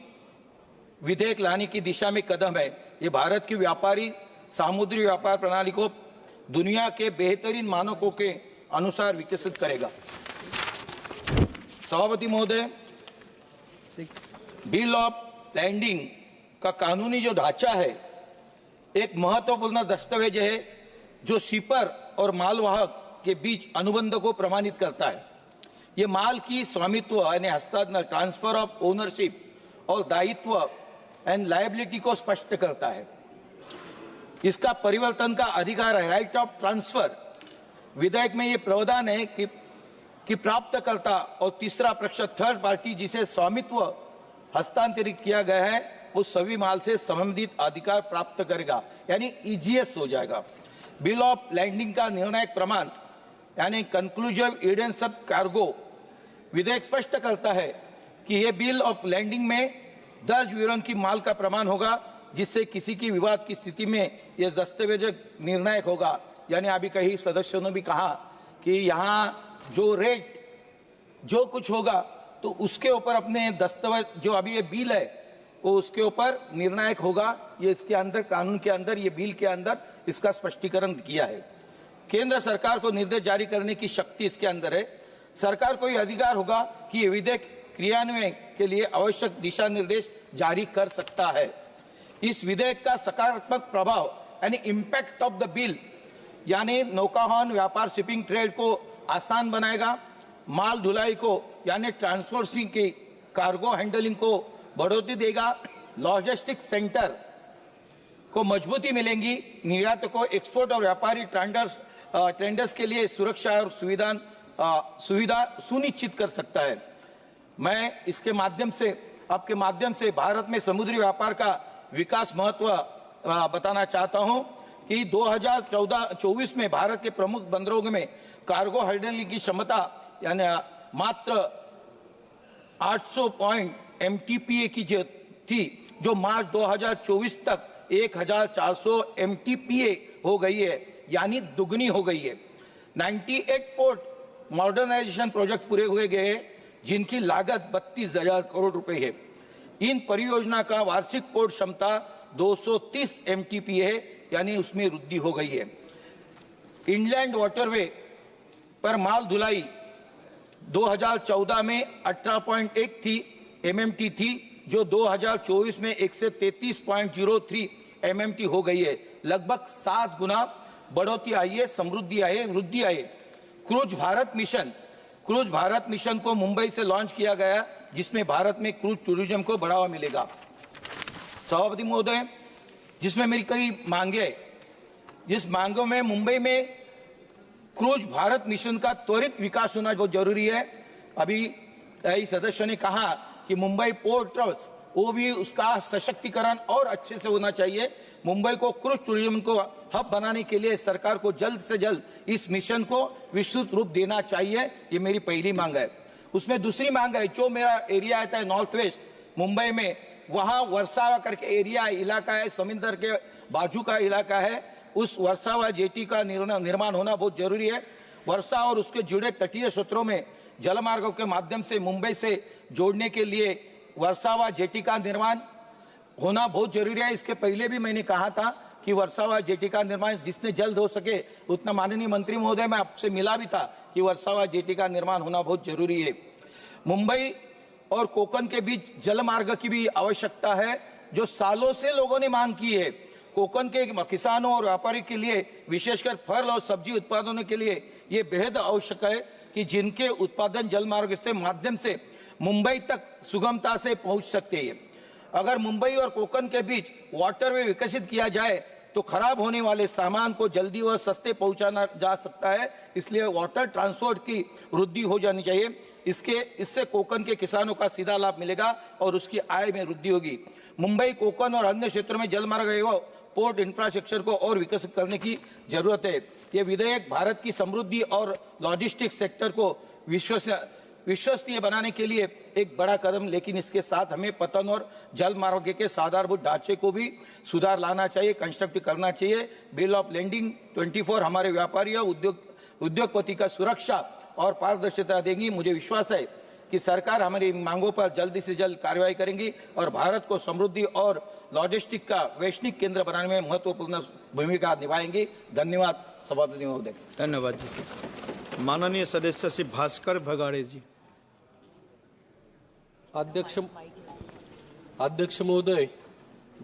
विधेयक लाने की दिशा में कदम है. ये भारत की व्यापारी समुद्री व्यापार प्रणाली को दुनिया के बेहतरीन मानकों के अनुसार विकसित करेगा. सभापति महोदय, बिल ऑफ लैंडिंग का कानूनी जो ढांचा है एक महत्वपूर्ण दस्तावेज है जो शिपर और मालवाहक के बीच अनुबंध को प्रमाणित करता है. ये माल की स्वामित्व यानी हस्तांतरण ट्रांसफर ऑफ ओनरशिप और दायित्व एंड लायबिलिटी को स्पष्ट करता है. इसका परिवर्तन का अधिकार है, राइट ऑफ ट्रांसफर. विधेयक में ये प्रावधान है कि प्राप्तकर्ता और तीसरा पक्ष थर्ड पार्टी जिसे स्वामित्व हस्तांतरित किया गया है उस सभी माल से संबंधित अधिकार प्राप्त करेगा, यानी ईजीएस हो जाएगा. बिल ऑफ लैंडिंग का निर्णायक प्रमाण यानी कंक्लूसिव एविडेंस ऑफ कार्गो विधेयक स्पष्ट करता है कि यह बिल ऑफ लैंडिंग में दर्ज विवरण की माल का प्रमाण होगा, जिससे किसी की विवाद की स्थिति में यह दस्तावेज निर्णायक होगा. यानी अभी कई सदस्यों ने भी कहा कि यहाँ जो रेट जो कुछ होगा तो उसके ऊपर अपने दस्तावेज जो अभी ये बिल है वो उसके ऊपर निर्णायक होगा. ये इसके अंदर कानून के अंदर ये बिल के अंदर इसका स्पष्टीकरण किया है. केंद्र सरकार को निर्देश जारी करने की शक्ति इसके अंदर है. सरकार को यह अधिकार होगा कि ये विधेयक क्रियान्वयन के लिए आवश्यक दिशा निर्देश जारी कर सकता है. इस विधेयक का सकारात्मक प्रभाव यानी इम्पैक्ट ऑफ द बिल यानी नौकावाहन व्यापार शिपिंग ट्रेड को आसान बनाएगा, माल ढुलाई को यानी ट्रांसपोर्टिंग की कार्गो हैंडलिंग को बढ़ोतरी देगा, लॉजिस्टिक सेंटर को मजबूती मिलेगी, निर्यातकों एक्सपोर्ट और व्यापारी ट्रेंडर्स के लिए सुरक्षा और सुविधा सुनिश्चित कर सकता है. मैं इसके माध्यम से आपके माध्यम से भारत में समुद्री व्यापार का विकास महत्व बताना चाहता हूं कि 2014-24 में भारत के प्रमुख बंदरों में कार्गो हैंडलिंग की क्षमता यानी मात्र 800 MTPA की थी, जो मार्च 2024 तक 1400 MTPA हो गई है, यानी दुगनी हो गई है. 98 पोर्ट मॉडर्नाइजेशन प्रोजेक्ट पूरे हुए गए जिनकी लागत 32,000 करोड़ रुपए है. इन परियोजना का वार्षिक पोर्ट क्षमता 230 MTPA है, यानी उसमें वृद्धि हो गई है. इनलैंड वाटरवे पर माल ढुलाई 2014 में 18.1 थी MMT थी, जो 2024 में 133.03 MMT हो गई है। लगभग 7 गुना बढ़ोतरी आई है, समृद्धि आई है, वृद्धि आई है। क्रूज भारत मिशन को मुंबई से लॉन्च किया गया, जिसमें भारत में क्रूज टूरिज्म को बढ़ावा मिलेगा। सभापति महोदय, जिसमें मेरी कई मांगे हैं, जिस मांगों में मुंबई में क्रूज भारत मिशन का त्वरित विकास होना बहुत जरूरी है। अभी कई सदस्यों ने कहा कि मुंबई पोर्ट ट्रस्ट, वो भी उसका सशक्तिकरण और अच्छे से होना चाहिए। मुंबई को क्रूज टूरिज्म को हब बनाने के लिए सरकार को जल्द से जल्द इस मिशन को विस्तृत रूप देना चाहिए, ये मेरी पहली मांग है। उसमें दूसरी मांग है, जो मेरा एरिया आता है नॉर्थ वेस्ट मुंबई में, वहां वर्सावा करके एरिया इलाका है, समुद्र के बाजू का इलाका है, उस वर्सावा जेटी का निर्माण होना बहुत जरूरी है। वर्षा और उसके जुड़े तटीय क्षेत्रों में जलमार्गों के माध्यम से मुंबई से जोड़ने के लिए वर्सावा जेटी का निर्माण होना बहुत जरूरी है। इसके पहले भी मैंने कहा था कि वर्सावा जेटी का निर्माण जितने जल्द हो सके उतना, माननीय मंत्री महोदय मैं आपसे मिला भी था कि वर्सावा जेटी का निर्माण होना बहुत जरूरी है। मुंबई और कोकण के बीच जलमार्ग की भी आवश्यकता है, जो सालों से लोगों ने मांग की है। कोकण के किसानों और व्यापारी के लिए, विशेषकर फल और सब्जी उत्पादनों के लिए ये बेहद आवश्यक है कि जिनके उत्पादन जलमार्ग से माध्यम से मुंबई तक सुगमता से पहुंच सकते हैं। अगर मुंबई और कोकण के बीच वाटरवे विकसित किया जाए तो खराब होने वाले सामान को जल्दी व सस्ते पहुंचाना जा सकता है। इसलिए वाटर ट्रांसपोर्ट की वृद्धि हो जानी चाहिए। इससे कोकण के किसानों का सीधा लाभ मिलेगा और उसकी आय में वृद्धि होगी। मुंबई, कोकण और अन्य क्षेत्रों में जलमार्ग एवं पोर्ट इंफ्रास्ट्रक्चर को और विकसित करने की जरूरत है। ये विधेयक भारत की समृद्धि और लॉजिस्टिक्स सेक्टर को विश्वसनीय बनाने के लिए एक बड़ा कदम, लेकिन इसके साथ हमें पतन और जल मार्ग के आधारभूत ढांचे को भी सुधार लाना चाहिए, कंस्ट्रक्ट करना चाहिए। बिल ऑफ लैंडिंग 24 हमारे व्यापारियों उद्योगपति का सुरक्षा और पारदर्शिता देंगी। मुझे विश्वास है कि सरकार हमारी मांगों पर जल्दी से जल्द कार्रवाई करेंगी और भारत को समृद्धि और लॉजिस्टिक का वैश्विक केंद्र बनाने में महत्वपूर्ण भूमिका निभाएंगी। धन्यवाद सभापति महोदय। धन्यवाद जी। माननीय सदस्य श्री भास्कर भगाड़े जी। अध्यक्ष महोदय,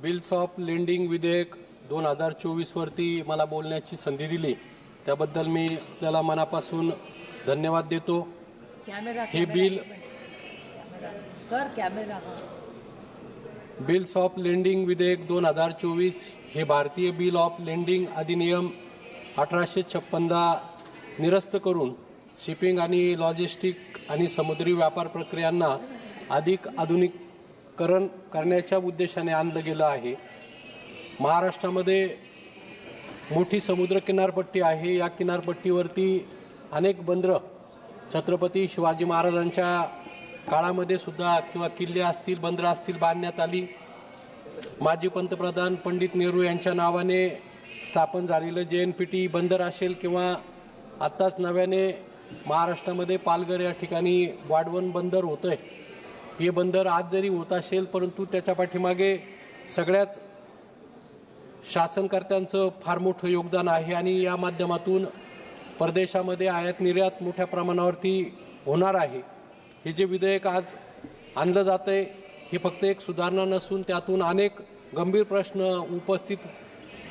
बिल्स ऑफ लेंडिंग विधेयक 2024 वरती मला बोलण्याची संधी दिली त्याबद्दल मी आपल्याला मनापासून धन्यवाद देतो। हे बिल बिल्स ऑफ लेंडिंग विधेयक 2024 हे भारतीय बिल ऑफ लेंडिंग अधिनियम 1856 निरस्त करून शिपिंग आणि लॉजिस्टिक आणि समुद्री व्यापार प्रक्रियांना अधिक आधुनिकीकरण करण्याच्या उद्देशाने आणलं गेलं आहे। महाराष्ट्रामध्ये मोठी समुद्र किनारपट्टी आहे। या किनारपट्टीवरती अनेक बंदरं छत्रपती शिवाजी महाराजांच्या काळामध्ये सुद्धा किंवा किल्ले असतील, बंदरं असतील बांधण्यात आली। माजी पंतप्रधान पंडित नेहरू यांच्या नावाने स्थापन झालेलं JNPT बंदर असेल किंवा आत्ताच नव्याने महाराष्ट्रामध्ये पालघर या ठिकाणी वाढवण बंदर होतंय। हे बंदर आज जरी होत असेल परंतु त्याच्या पाठीमागे सगळ्याच शासनकर्त्यांचं फार मोठं योगदान आहे आणि या माध्यमातून परदेशामध्ये आयात निर्यात मोठ्या प्रमाणावरती होणार आहे। हे जे विधेयक आज आणलं जातंय हे फक्त एक सुधारणा नसून त्यातून अनेक गंभीर प्रश्न उपस्थित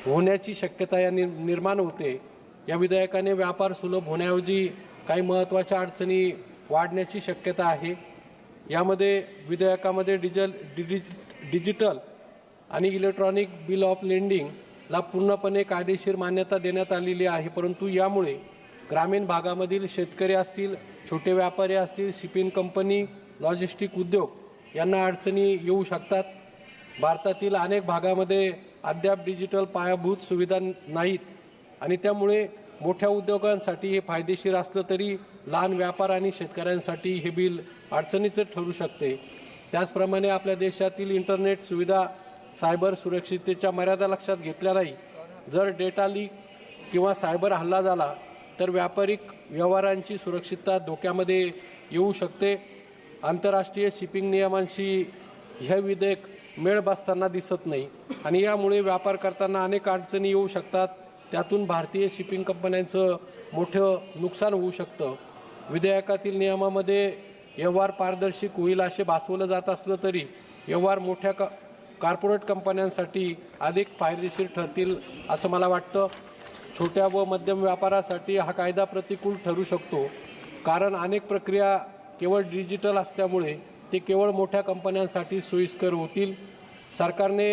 होण्याची शक्यता या निर्माण होते। या विधेयकाने व्यापार सुलभ होण्याऐवजी काही महत्त्वाच्या अडचणी वाढण्याची शक्यता आहे। यामध्ये विधेयकामध्ये डिजिटल आणि इलेक्ट्रॉनिक बिल ऑफ लेंडिंगला पूर्णपणे कायदेशीर मान्यता देण्यात आलेली आहे, परंतु यामुळे ग्रामीण भागामधील शेतकरी असतील, छोटे व्यापारी असतील, शिपिंग कंपनी, लॉजिस्टिक उद्योग यांना अडचणी येऊ शकतात। भारतातील अनेक भागामध्ये अद्याप डिजिटल पायाभूत सुविधा नाहीत आणि त्यामुळे मोठ्या उद्योगांसाठी हे फायदेशीर असलं तरी लहान व्यापार आणि शेतकऱ्यांसाठी हे बिल अडचणीचं ठरू शकते। त्याचप्रमाणे आपल्या देशातील इंटरनेट सुविधा सायबर सुरक्षिततेच्या मर्यादा लक्षात घेतल्या नाही। जर डेटा लीक किंवा सायबर हल्ला झाला तर व्यापारिक व्यवहारांची सुरक्षितता धोक्यामध्ये येऊ शकते। आंतरराष्ट्रीय शिपिंग नियमांशी हे विधेयक मेळ बसताना दिसत नाही आणि यामुळे व्यापार करताना अनेक अडचणी येऊ शकतात। त्यातून भारतीय शिपिंग कंपन्यांचं मोठं नुकसान होऊ शकतं। विधेयकातील नियमामध्ये व्यवहार पारदर्शी होईल असे भासवलं जात असलं तरी व्यवहार मोठ्या कॉर्पोरेट कंपन्यांसाठी अधिक फायदेशीर ठरतील असं मला वाटतं. छोट्या व मध्यम व्यापारासाठी हा कायदा प्रतिकूल ठरू शकतो, कारण अनेक प्रक्रिया केवळ डिजिटल असल्यामुळे ते केवळ मोठ्या कंपन्यांसाठी सोयीस्कर होतील. सरकारने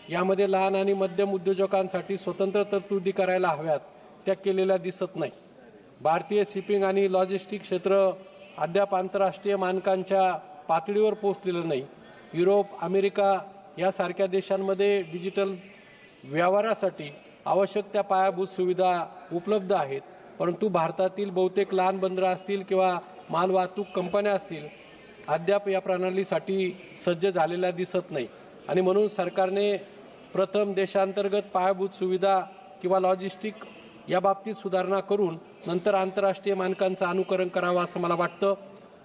यामध्ये लहान आणि मध्यम उद्योजकांसाठी स्वतंत्र तरतुदी करायला हव्यात, त्या केलेल्या दिसत नाही. भारतीय शिपिंग आणि लॉजिस्टिक क्षेत्र अद्याप आंतरराष्ट्रीय मानकांच्या पातळीवर पोहोचलेलं नाही. युरोप, अमेरिका यासारख्या देशांमध्ये डिजिटल व्यवहारासाठी आवश्यक त्या पायाभूत सुविधा उपलब्ध आहेत, परंतु भारतातील बहुतेक लहान बंदरं असतील किंवा मालवाहतूक कंपन्या असतील अद्याप या प्रणालीसाठी सज्ज झालेल्या दिसत नाही. आणि म्हणून सरकारने प्रथम देशांतर्गत पायाभूत सुविधा किंवा लॉजिस्टिक या बाबतीत सुधारणा करून नंतर आंतरराष्ट्रीय मानकांचं अनुकरण करावं असं मला वाटतं.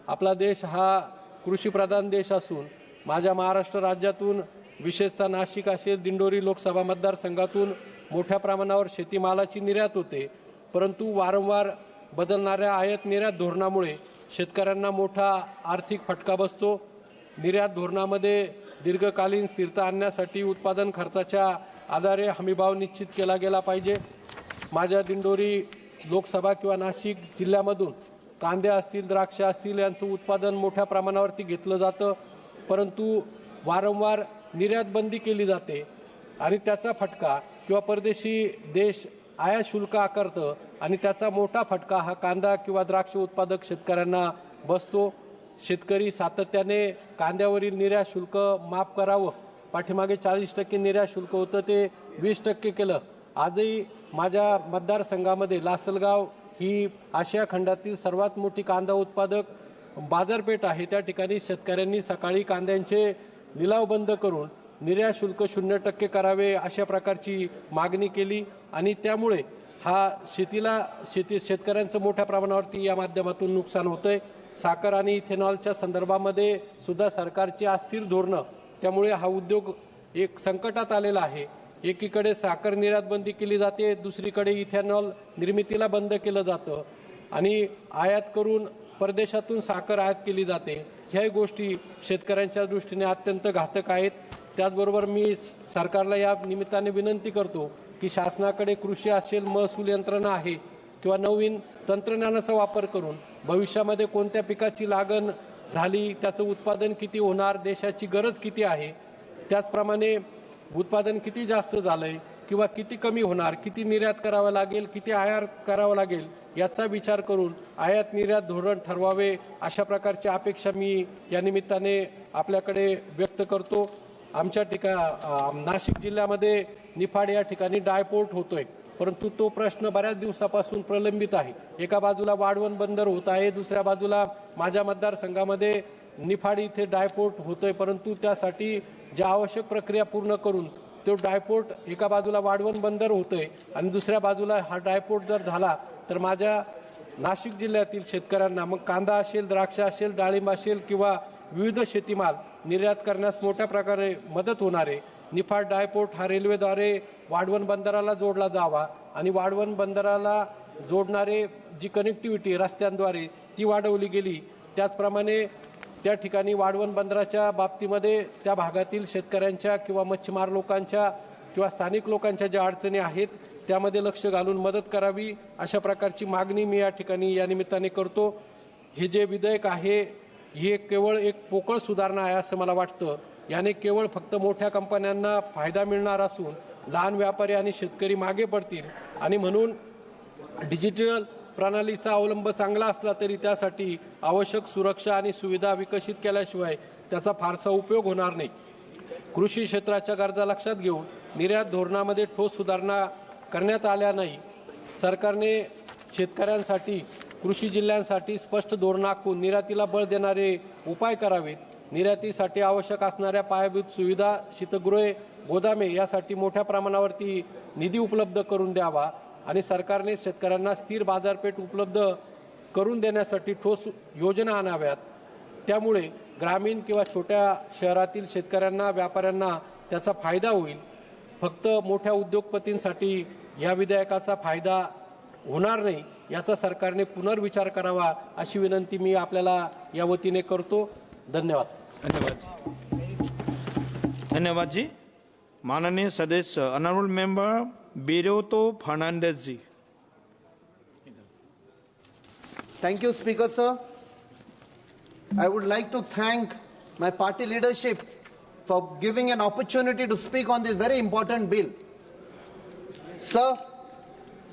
आपला देश हा कृषीप्रधान देश असून माझ्या महाराष्ट्र राज्यातून विशेषतः नाशिक असेल दिंडोरी लोकसभा मतदारसंघातून मोठ्या प्रमाणावर शेतीमालाची निर्यात होते, परंतु वारंवार बदलणाऱ्या आयात निर्यात धोरणामुळे शेतकऱ्यांना मोठा आर्थिक फटका बसतो. निर्यात धोरणामध्ये दीर्घकालीन स्थिरता आणण्यासाठी उत्पादन खर्चाच्या आधारे हमीभाव निश्चित केला गेला पाहिजे. माझ्या दिंडोरी लोकसभा किंवा नाशिक जिल्ह्यामधून कांदे असतील, द्राक्ष असतील यांचं उत्पादन मोठ्या प्रमाणावरती घेतलं जातं, परंतु वारंवार निर्यात बंदी केली जाते आणि त्याचा फटका किंवा परदेशी देश आयात शुल्क आकारतं आणि त्याचा मोठा फटका हा कांदा किंवा द्राक्ष उत्पादक शेतकऱ्यांना बसतो. शेतकरी सातत्याने कांद्यावरील निर्यात शुल्क माफ करावं, पाठीमागे 40% निर्यात शुल्क होतं ते 20% केलं. आजही माझ्या मतदारसंघामध्ये लासलगाव ही आशिया खंडातील सर्वात मोठी कांदा उत्पादक बाजारपेठ आहे. त्या ठिकाणी शेतकऱ्यांनी सकाळी कांद्यांचे लिलाव बंद करून निर्यात शुल्क 0% करावे अशा प्रकारची मागणी केली आणि त्यामुळे हा शेतकऱ्यांचं मोठ्या प्रमाणावरती या माध्यमातून नुकसान होतंय. साखर आणि इथेनॉलच्या संदर्भामध्ये सुद्धा सरकारची अस्थिर धोरणं, त्यामुळे हा उद्योग एक संकटात आलेला आहे. एकीकडे साखर निर्यात बंदी केली जाते, दुसरीकडे इथेनॉल निर्मितीला बंद केलं जातं आणि आयात करून परदेशातून साखर आयात केली जाते. ह्या गोष्टी शेतकऱ्यांच्या दृष्टीने अत्यंत घातक आहेत. त्याचबरोबर मी सरकारला या निमित्ताने विनंती करतो की शासनाकडे कृषी असेल, महसूल यंत्रणा आहे किंवा नवीन तंत्रज्ञानाचा वापर करून भविष्यामध्ये कोणत्या पिकाची लागण झाली, त्याचं उत्पादन किती होणार, देशाची गरज किती आहे, त्याचप्रमाणे उत्पादन किती जास्त झालंय किंवा किती कमी होणार, किती निर्यात करावं लागेल, किती आयात करावं लागेल याचा विचार करून आयात निर्यात धोरण ठरवावे अशा प्रकारची अपेक्षा मी या निमित्ताने आपल्याकडे व्यक्त करतो. आमच्या नाशिक जिल्ह्यामध्ये निफाड या ठिकाणी ड्रायपोर्ट होतोय, परंतु तो प्रश्न बऱ्याच दिवसापासून प्रलंबित आहे. एका बाजूला वाढवण बंदर होत आहे, दुसऱ्या बाजूला माझ्या मतदारसंघामध्ये निफाड इथे ड्रायपोर्ट होतोय, परंतु त्यासाठी ज्या आवश्यक प्रक्रिया पूर्ण करून तो ड्रायपोर्ट एका बाजूला वाढवण बंदर होतोय आणि दुसऱ्या बाजूला हा ड्रायपोर्ट जर झाला तर माझ्या नाशिक जिल्ह्यातील शेतकऱ्यांना मग कांदा असेल, द्राक्ष असेल, डाळिंब असेल किंवा विविध शेतीमाल निर्यात करण्यास मोठ्या प्रकारे मदत होणार आहे. निफाड ड्रायपोर्ट हा रेल्वेद्वारे वाढवण बंदराला जोडला जावा आणि वाढवण बंदराला जोडणारे जी कनेक्टिव्हिटी रस्त्यांद्वारे ती वाढवली गेली. त्याचप्रमाणे त्या ठिकाणी वाढवण बंदराच्या बाबतीमध्ये त्या भागातील शेतकऱ्यांच्या किंवा मच्छीमार लोकांच्या किंवा स्थानिक लोकांच्या ज्या अडचणी आहेत त्यामध्ये लक्ष घालून मदत करावी अशा प्रकारची मागणी मी या ठिकाणी या निमित्ताने करतो. हे जे विधेयक आहे हे केवळ एक पोकळ सुधारणा आहे असं मला वाटतं. याने केवळ फक्त मोठ्या कंपन्यांना फायदा मिळणार असून लहान व्यापारी आणि शेतकरी मागे पडतील आणि म्हणून डिजिटल प्रणालीचा अवलंब चांगला असला तरी त्यासाठी आवश्यक सुरक्षा आणि सुविधा विकसित केल्याशिवाय त्याचा फारसा उपयोग होणार नाही. कृषी क्षेत्राच्या गरजा लक्षात घेऊन निर्यात धोरणामध्ये ठोस सुधारणा करण्यात आल्या नाही. सरकारने शेतकऱ्यांसाठी, कृषी जिल्ह्यांसाठी स्पष्ट धोरण आखून निर्यातीला बळ देणारे उपाय करावेत. निर्यातीसाठी आवश्यक असणाऱ्या पायाभूत सुविधा, शीतगृहे, गोदामे यासाठी मोठ्या प्रमाणावरती निधी उपलब्ध करून द्यावा आणि सरकारने शेतकऱ्यांना स्थिर बाजारपेठ उपलब्ध करून देण्यासाठी ठोस योजना आणाव्यात. त्यामुळे ग्रामीण किंवा छोट्या शहरातील शेतकऱ्यांना, व्यापाऱ्यांना त्याचा फायदा होईल. फक्त मोठ्या उद्योगपतींसाठी या विधेयकाचा फायदा होणार नाही याचा सरकारने पुनर्विचार करावा अशी विनंती मी आपल्याला या वतीने करतो. धन्यवाद. धन्यवाद जी. माननीय सदस्य honourable member Viriato Fernandes ji. Thank you, Speaker, sir. I would like to thank my party leadership for giving an opportunity to speak on this very important bill. Sir,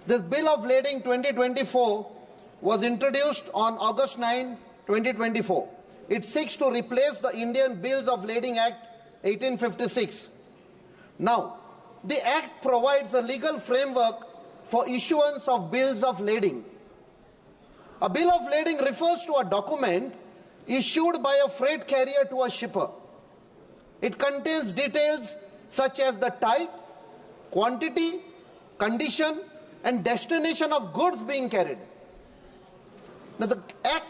this Bill of Lading 2024 was introduced on August 9, 2024. It seeks to replace the Indian Bills of Lading Act 1856. Now, the Act provides a legal framework for issuance of bills of lading. A bill of lading refers to a document issued by a freight carrier to a shipper. It contains details such as the type, quantity, condition, and destination of goods being carried. Now, the Act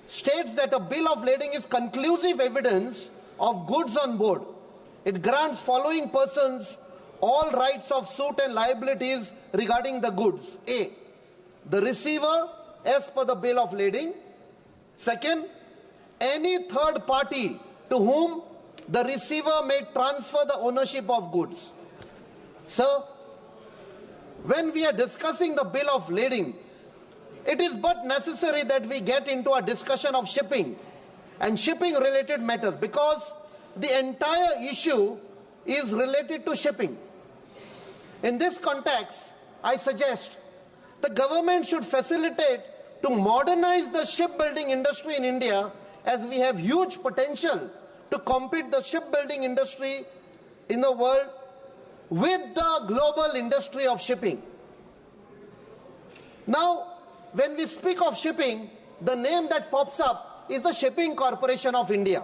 states that a bill of lading is conclusive evidence of goods on board. It grants following persons all rights of suit and liabilities regarding the goods. A, the receiver as per the bill of lading. Second, any third party to whom the receiver may transfer the ownership of goods. Sir, when we are discussing the bill of lading, it is but necessary that we get into a discussion of shipping and shipping related matters, because the entire issue is related to shipping. In this context, I suggest the government should facilitate to modernize the shipbuilding industry in India, as we have huge potential to compete the shipbuilding industry in the world with the global industry of shipping. Now, when we speak of shipping, the name that pops up is the Shipping Corporation of India.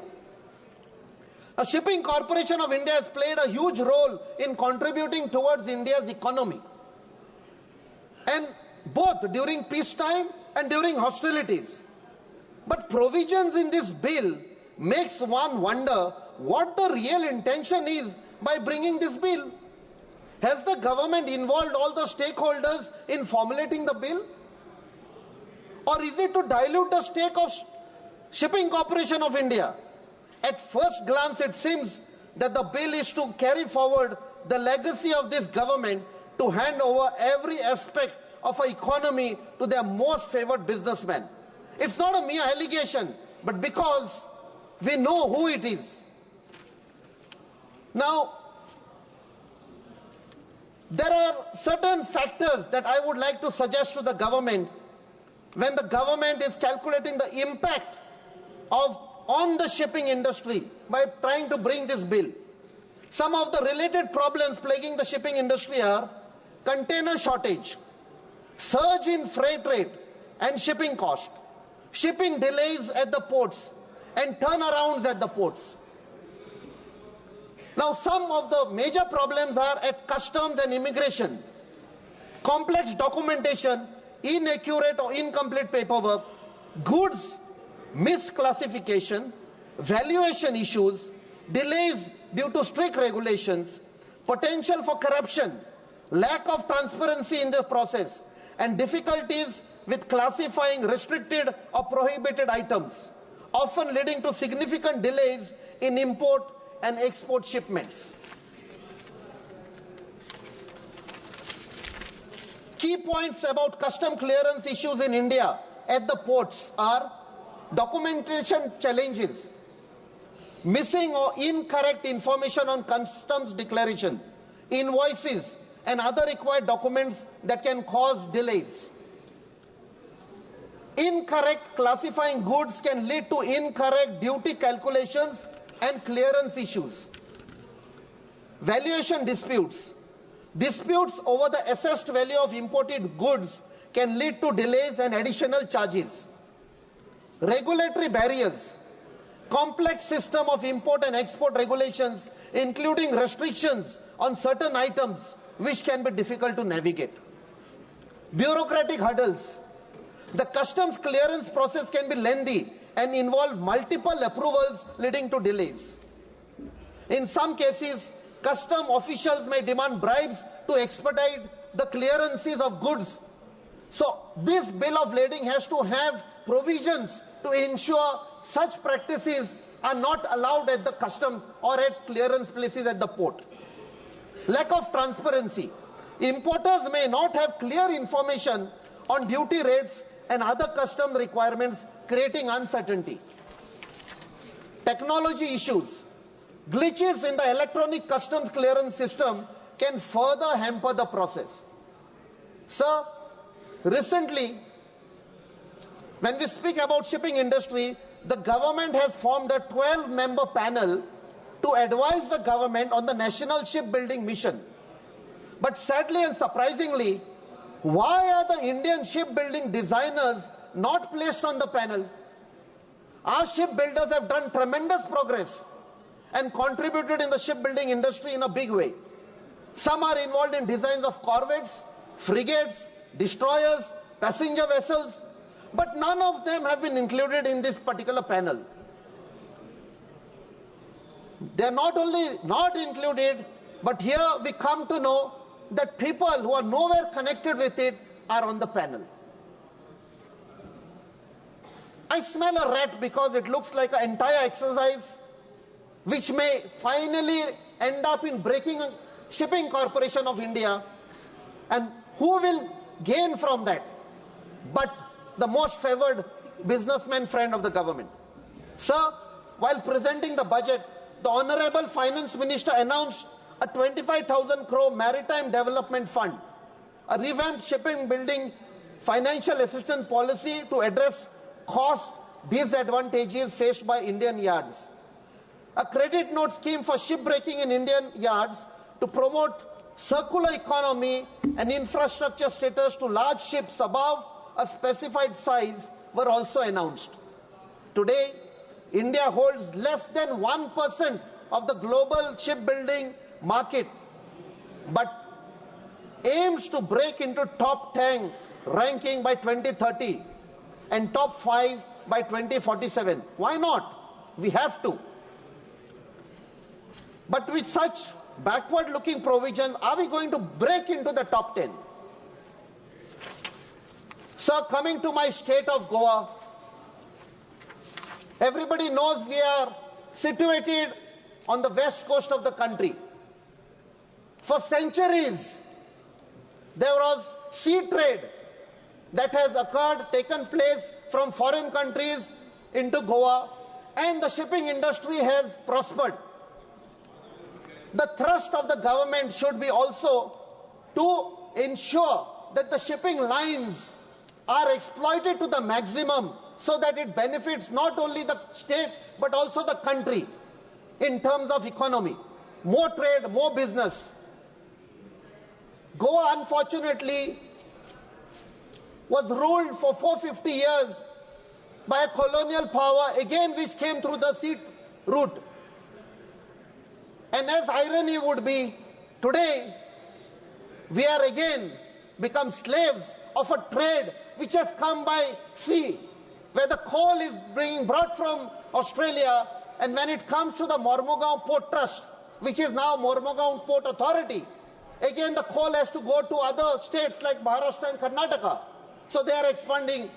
The Shipping Corporation of India has played a huge role in contributing towards India's economy, and both during peacetime and during hostilities. But provisions in this bill makes one wonder what the real intention is by bringing this bill. Has the government involved all the stakeholders in formulating the bill? Or is it to dilute the stake of Shipping Corporation of India? At first glance, it seems that the bill is to carry forward the legacy of this government to hand over every aspect of our economy to their most favored businessmen. It's not a mere allegation, but because we know who it is. Now, there are certain factors that I would like to suggest to the government when the government is calculating the impact on the shipping industry by trying to bring this bill. Some of the related problems plaguing the shipping industry are container shortage, surge in freight rate and shipping cost, shipping delays at the ports, and turnarounds at the ports. Now, some of the major problems are at customs and immigration. Complex documentation, inaccurate or incomplete paperwork, goods misclassification, valuation issues, delays due to strict regulations, potential for corruption, lack of transparency in the process, and difficulties with classifying restricted or prohibited items, often leading to significant delays in import and export shipments. Key points about custom clearance issues in India at the ports are documentation challenges, missing or incorrect information on customs declaration, invoices, and other required documents that can cause delays. Incorrect classifying goods can lead to incorrect duty calculations and clearance issues. Valuation disputes. Disputes over the assessed value of imported goods can lead to delays and additional charges. Regulatory barriers. Complex system of import and export regulations, including restrictions on certain items which can be difficult to navigate. Bureaucratic hurdles. The customs clearance process can be lengthy and involve multiple approvals, leading to delays. In some cases, custom officials may demand bribes to expedite the clearances of goods. So this bill of lading has to have provisions to ensure such practices are not allowed at the customs or at clearance places at the port. Lack of transparency. Importers may not have clear information on duty rates and other custom requirements, creating uncertainty. Technology issues. Glitches in the electronic customs clearance system can further hamper the process. Sir, recently, when we speak about shipping industry, the government has formed a 12-member panel to advise the government on the national shipbuilding mission. But sadly and surprisingly, why are the Indian shipbuilding designers not placed on the panel? Our shipbuilders have done tremendous progress and contributed in the shipbuilding industry in a big way. Some are involved in designs of corvettes, frigates, destroyers, passenger vessels, but none of them have been included in this particular panel. They are not only not included, but here we come to know that people who are nowhere connected with it are on the panel. I smell a rat because it looks like an entire exercise which may finally end up in breaking Shipping Corporation of India, and who will gain from that but the most favored businessman friend of the government. Sir, while presenting the budget, the Honorable Finance Minister announced a 25,000 crore maritime development fund, a revamped shipping building financial assistance policy to address cost disadvantages faced by Indian yards, a credit note scheme for shipbreaking in Indian yards to promote circular economy and infrastructure status to large ships above a specified size were also announced. Today, India holds less than 1% of the global shipbuilding market, but aims to break into top 10 ranking by 2030 and top 5 by 2047. Why not? We have to. But with such backward-looking provisions, are we going to break into the top 10? Sir, coming to my state of Goa, everybody knows we are situated on the west coast of the country. For centuries, there was sea trade that has occurred, taken place from foreign countries into Goa, and the shipping industry has prospered. The thrust of the government should be also to ensure that the shipping lines are exploited to the maximum so that it benefits not only the state but also the country in terms of economy. More trade, more business. Goa, unfortunately, was ruled for 450 years by a colonial power, again which came through the sea route. And as irony would be, today we are again become slaves of a trade which has come by sea, where the coal is being brought from Australia, and when it comes to the Mormugao Port Trust, which is now Mormugao Port Authority, again the coal has to go to other states like Maharashtra and Karnataka. So they are expanding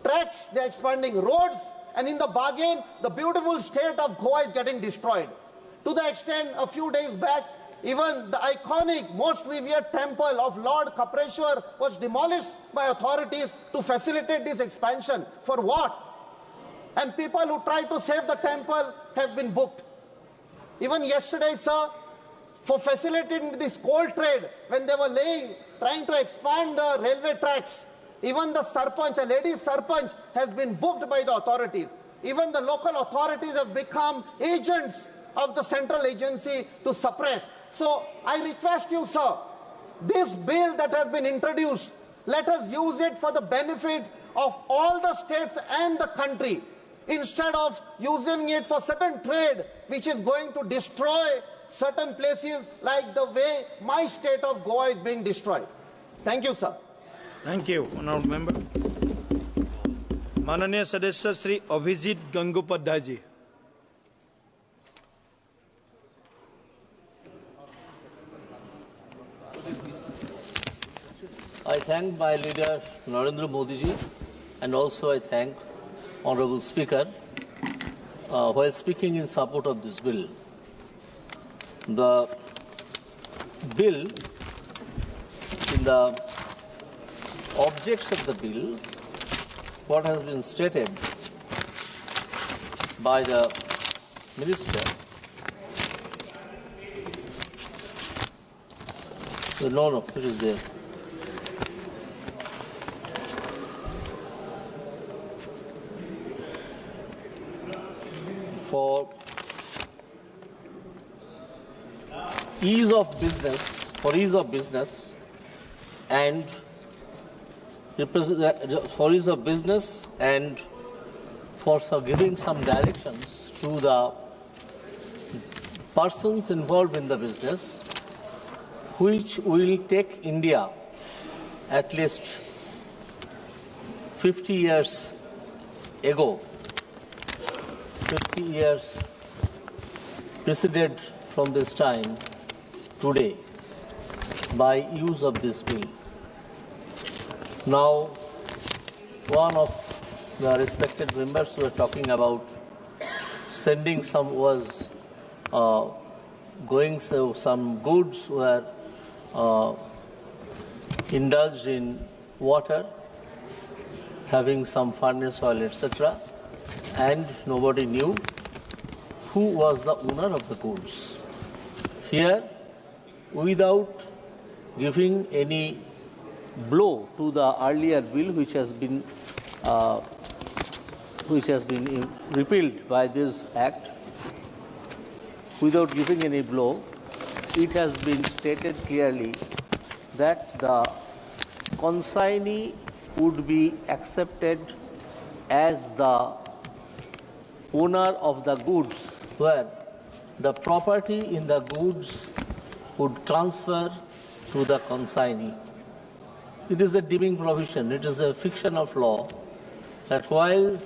tracks, they are expanding roads, and in the bargain, the beautiful state of Goa is getting destroyed. To the extent, a few days back, even the iconic, most revered temple of Lord Kapreshwar was demolished by authorities to facilitate this expansion. For what? And people who tried to save the temple have been booked. Even yesterday, sir, for facilitating this coal trade, when they were trying to expand the railway tracks, even the sarpanch, a lady sarpanch, has been booked by the authorities. Even the local authorities have become agents of the central agency to suppress. So I request you, sir, this bill that has been introduced, let us use it for the benefit of all the states and the country, instead of using it for certain trade which is going to destroy certain places like the way my state of Goa is being destroyed. Thank you, sir. Thank you, honourable member. Mananiya Sadasya Shri Abhijit Gangopadhyay ji. I thank my leader Narendra Modi ji, and also I thank Honorable Speaker while speaking in support of this bill. The bill, in the objects of the bill, what has been stated by the Minister, no, it is there. For ease of business and for giving some directions to the persons involved in the business, which will take India at least 50 years ago, 50 years preceded from this time today by use of this bill. Now, one of the respected members were talking about sending some some goods were indulged in water, having some furnace oil, etc., and nobody knew who was the owner of the goods. Here, without giving any blow to the earlier bill, which has been repealed by this act, without giving any blow, it has been stated clearly that the consignee would be accepted as the owner of the goods, where the property in the goods would transfer to the consignee. It is a deeming provision. It is a fiction of law that while